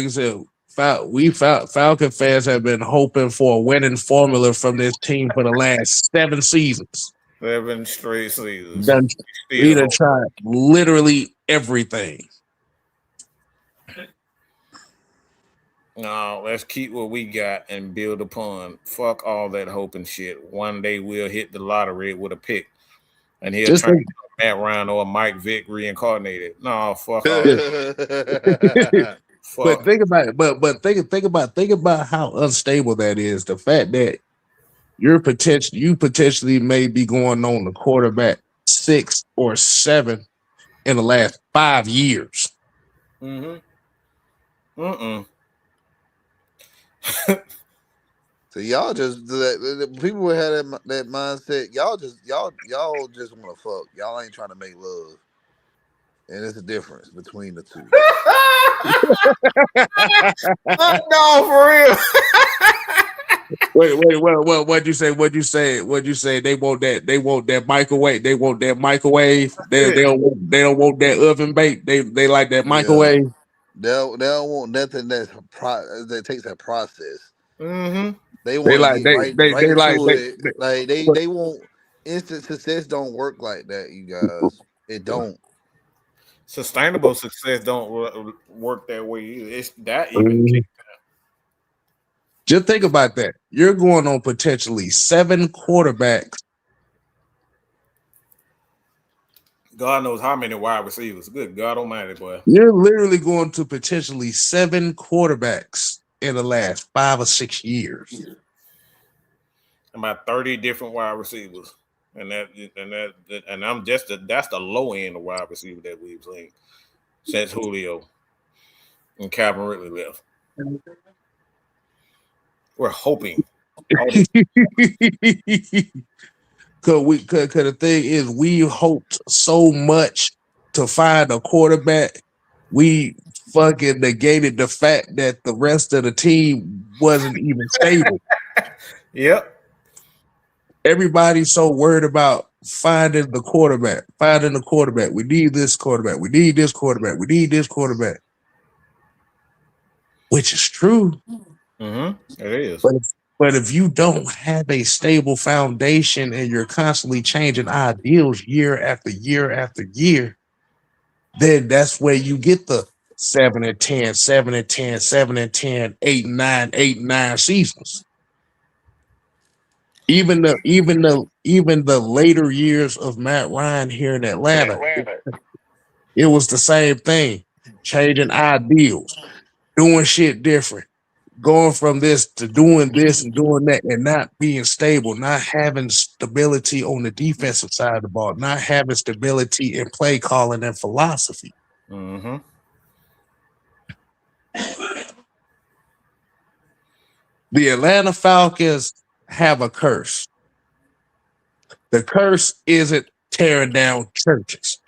I said, Falcon fans have been hoping for a winning formula from this team for the last 7 seasons. 7 straight seasons. We done tried literally everything. No, let's keep what we got and build upon. Fuck all that hope and shit. One day we'll hit the lottery with a pick. And he'll turn into Matt Ryan or Mike Vick reincarnated. No, fuck all that. But think about it. But think about how unstable that is. The fact that you potentially may be going on the quarterback 6 or 7 in the last 5 years. So y'all just people who had that mindset. Y'all just want to fuck. Y'all ain't trying to make love, and it's a difference between the two. No, for real. Wait. What'd you say? They want that microwave. They want that microwave. They don't want that oven bake. They like that microwave. They don't want nothing that takes a process. They want to they want instant success. Don't work like that, you guys. It don't. Sustainable success don't work that way. It's that even. Just think about that. You're going on potentially 7 quarterbacks. God knows how many wide receivers. Good God Almighty, boy. You're literally going to potentially 7 quarterbacks in the last 5 or 6 years. About 30 different wide receivers, and I'm that's the low end of wide receiver that we've seen since Julio and Calvin Ridley left. We're hoping. Cause the thing is, we hoped so much to find a quarterback. We fucking negated the fact that the rest of the team wasn't even stable. Yep. Everybody's so worried about finding the quarterback. We need this quarterback. We need this quarterback. We need this quarterback. Which is true. It is. But if you don't have a stable foundation and you're constantly changing ideals year after year after year, then that's where you get the 7-10, 7-10, 7-10, 8-9 seasons. Even the later years of Matt Ryan here in Atlanta, it was the same thing. Changing ideals, doing shit different, going from this to doing this and doing that, and not being stable, not having stability on the defensive side of the ball, not having stability in play calling and philosophy. The Atlanta Falcons have a curse. The curse isn't tearing down churches.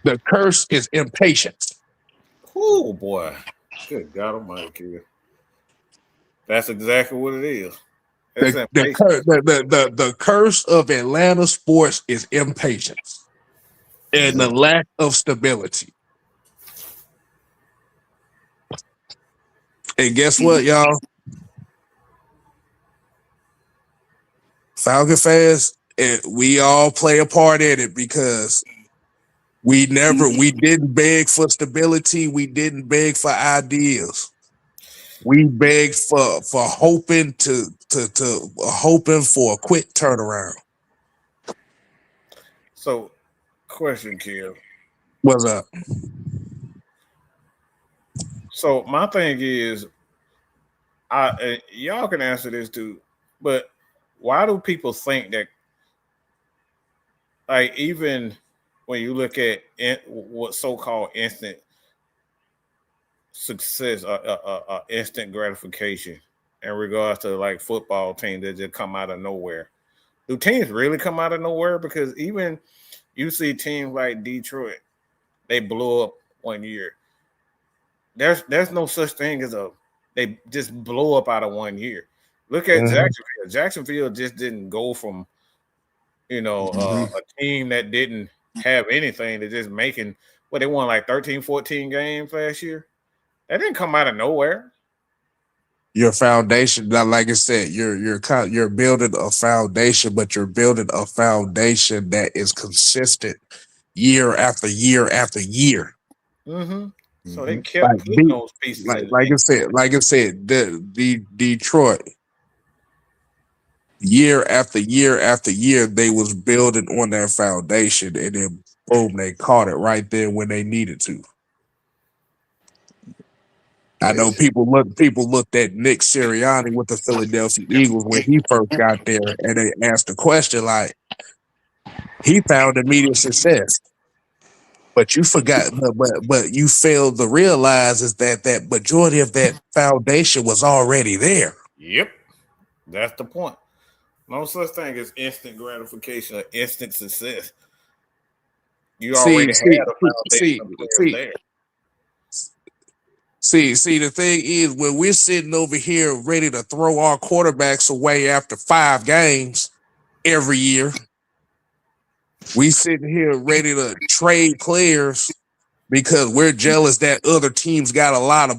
The curse is impatience. Oh boy. Good God Almighty, kid. That's exactly what it is. It's impatience. The curse of Atlanta sports is impatience and the lack of stability. And guess what, y'all? Falcon fans, we all play a part in it because we didn't beg for stability. We didn't beg for ideas. We begged for hoping hoping for a quick turnaround. So, question, Kill. What's up? So my thing is, y'all can answer this too, but why do people think that, like, even when you look at what so-called instant success, instant gratification in regards to like football teams that just come out of nowhere, do teams really come out of nowhere? Because even you see teams like Detroit, they blew up one year. There's no such thing as they just blow up out of 1 year. Look at Jacksonville. Jacksonville just didn't go from a team that didn't have anything to just making they won like 13, 14 games last year. That didn't come out of nowhere. Your foundation, like I said, you're building a foundation, but you're building a foundation that is consistent year after year after year. Mm-hmm. So they kept putting those pieces in. Like I said, the Detroit, year after year after year, they was building on that foundation, and then boom, they caught it right there when they needed to. I know people looked at Nick Sirianni with the Philadelphia Eagles when he first got there, and they asked the question like, he found immediate success. But you forgot, but you failed to realize is that majority of that foundation was already there. Yep, that's the point. No such thing as instant gratification or instant success. You already had a foundation of players there. See, the thing is, when we're sitting over here ready to throw our quarterbacks away after 5 games every year, we sitting here ready to trade players because we're jealous that other teams got a lot of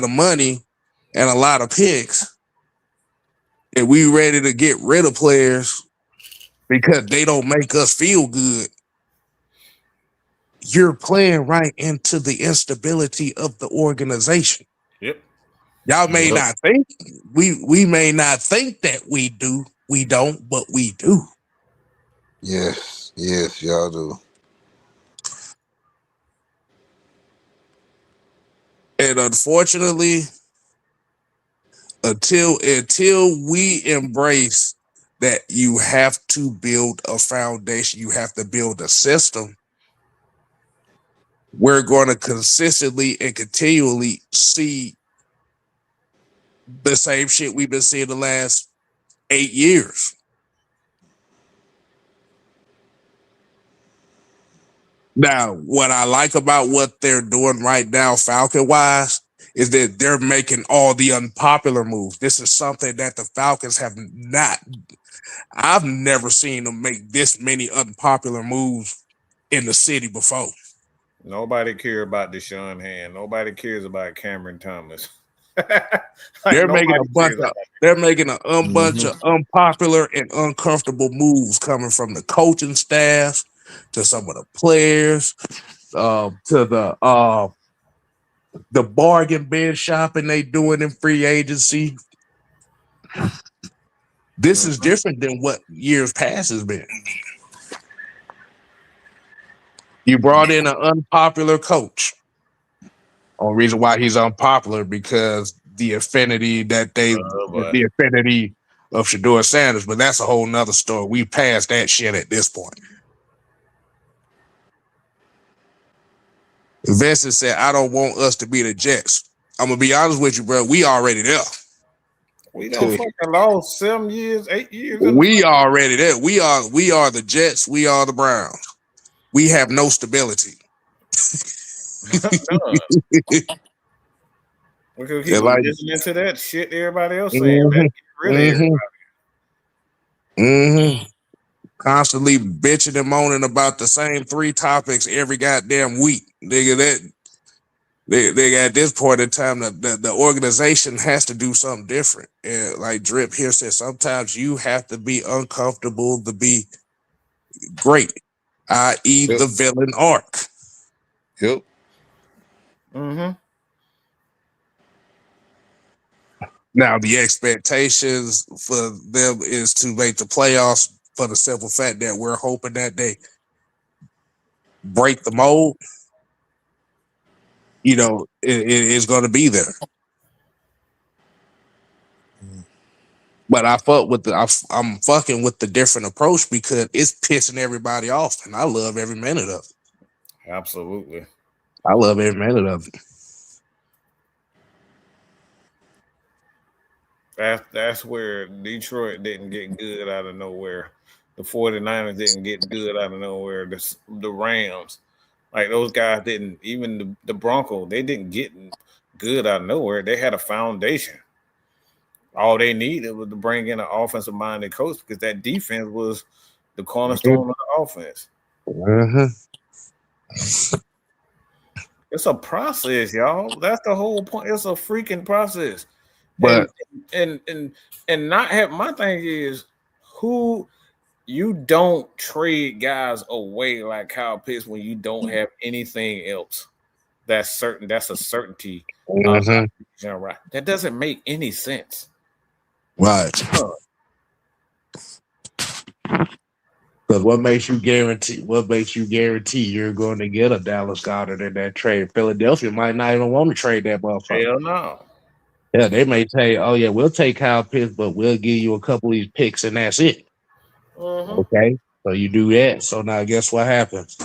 money and a lot of picks, and we ready to get rid of players because they don't make us feel good. You're playing right into the instability of the organization. Yep. Y'all may not think we may not think that we do. We don't, but we do. Yes, y'all do. And unfortunately, until we embrace that you have to build a foundation, you have to build a system, we're going to consistently and continually see the same shit we've been seeing the last 8 years. Now, what I like about what they're doing right now, Falcon-wise, is that they're making all the unpopular moves. This is something that the Falcons have not. I've never seen them make this many unpopular moves in the city before. Nobody cares about Deshaun Hand. Nobody cares about Cameron Thomas. They're making a bunch of unpopular and uncomfortable moves coming from the coaching staff to some of the players, to the bargain bin shopping they doing in free agency. This is different than what years past has been. You brought in an unpopular coach. Only reason why he's unpopular because the affinity of Shedeur Sanders, but that's a whole nother story. We passed that shit at this point. Vincent said, I don't want us to be the Jets. I'm going to be honest with you, bro. We already there. We don't fucking lost 7 years, 8 years. We already there. We are the Jets. We are the Browns. We have no stability. None. We could keep Like, listening to that shit everybody else saying. Let's get rid of everybody. Constantly bitching and moaning about the same 3 topics every goddamn week. Nigga, at this point in time, the organization has to do something different. And like Drip here says, sometimes you have to be uncomfortable to be great, i.e. the villain arc. Yep. Now, the expectations for them is to make the playoffs for the simple fact that we're hoping that they break the mold. You know, it is going to be there. But I'm fucking with the different approach because it's pissing everybody off, and I love every minute of it. Absolutely. I love every minute of it. That's where Detroit didn't get good out of nowhere. The 49ers didn't get good out of nowhere. The Rams, like those guys didn't, even the Broncos, they didn't get good out of nowhere. They had a foundation. All they needed was to bring in an offensive-minded coach because that defense was the cornerstone of the offense. It's a process, y'all. That's the whole point. It's a freaking process. But and not have, my thing is, who you don't trade guys away like Kyle Pitts when you don't have anything else that's certain. That's a certainty. Right. That doesn't make any sense. Right. Because what makes you guarantee you're going to get a Dallas Goedert in that trade? Philadelphia might not even want to trade that motherfucker. Hell no. Yeah, they may say, "Oh yeah, we'll take Kyle Pitts, but we'll give you a couple of these picks, and that's it." Okay, so you do that. So now, guess what happens?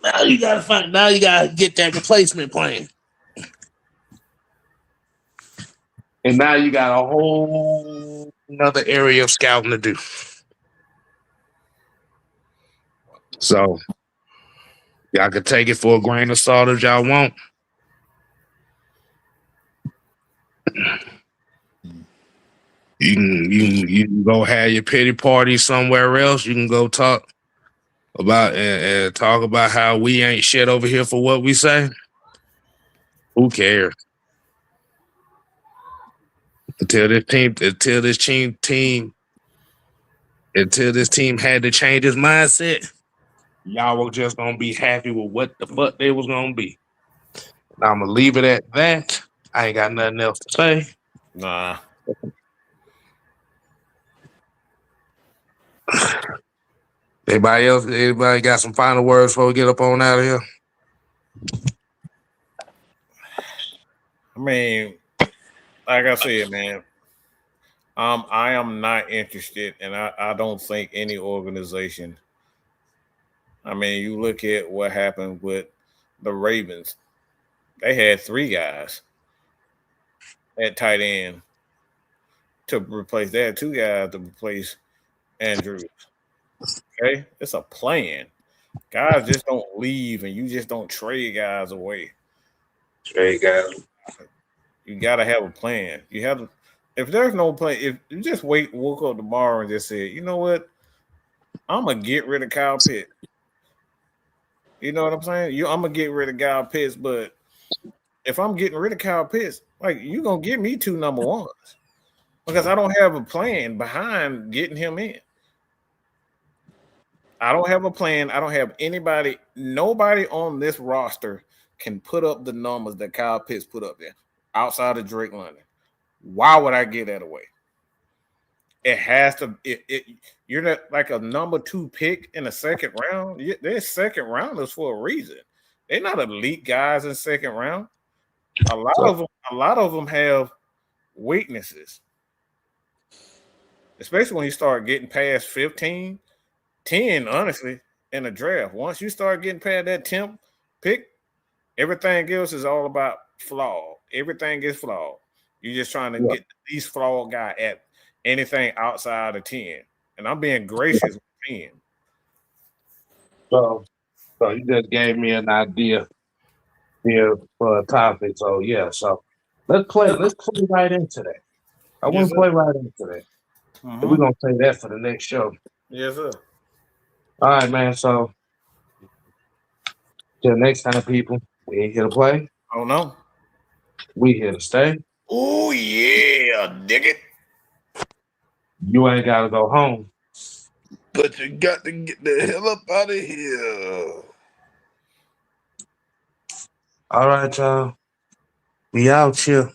Now you gotta get that replacement plan, and now you got a whole another area of scouting to do. So y'all can take it for a grain of salt if y'all want. You can go have your pity party somewhere else. You can go talk about and talk about how we ain't shit over here for what we say. Who cares? Until this team had to change his mindset, y'all were just gonna be happy with what the fuck they was gonna be. Now I'm gonna leave it at that. I ain't got nothing else to say. Nah. Anybody got some final words before we get up on out of here? I mean, like I said, man, I am not interested, and I don't think any organization. I mean, you look at what happened with the Ravens. They had 3 guys at tight end to replace. They had 2 guys to replace Andrews. Okay, it's a plan. Guys just don't leave, and you just don't trade guys away. Trade guys. You gotta have a plan. You have to. If there's no plan, if you just woke up tomorrow and just said, you know what, I'm gonna get rid of Kyle Pitts. You know what I'm saying? I'm gonna get rid of Kyle Pitts, but if I'm getting rid of Kyle Pitts, like, you gonna give me 2 number ones because I don't have a plan behind getting him in. I don't have a plan. I don't have anybody. Nobody on this roster can put up the numbers that Kyle Pitts put up there outside of Drake London. Why would I give that away? It has to. You're not like a number 2 pick in the second round. They're second rounders for a reason. They're not elite guys in second round. A lot of them have weaknesses, especially when you start getting past 15. 10, honestly, in the draft. Once you start getting past that 10th pick, everything else is all about flawed. Everything is flawed. You're just trying to Yeah. get the least flawed guy at anything outside of 10. And I'm being gracious with 10. So you just gave me an idea here for a topic. So yeah, so let's play right into that. I Yes, want to sir. play right into that. And we're gonna say that for the next show. Yes, sir. All right, man. So till next time, people, we ain't here to play. Oh no. We here to stay. Oh yeah, dig it. You ain't gotta go home. But you got to get the hell up out of here. All right, y'all. We out here.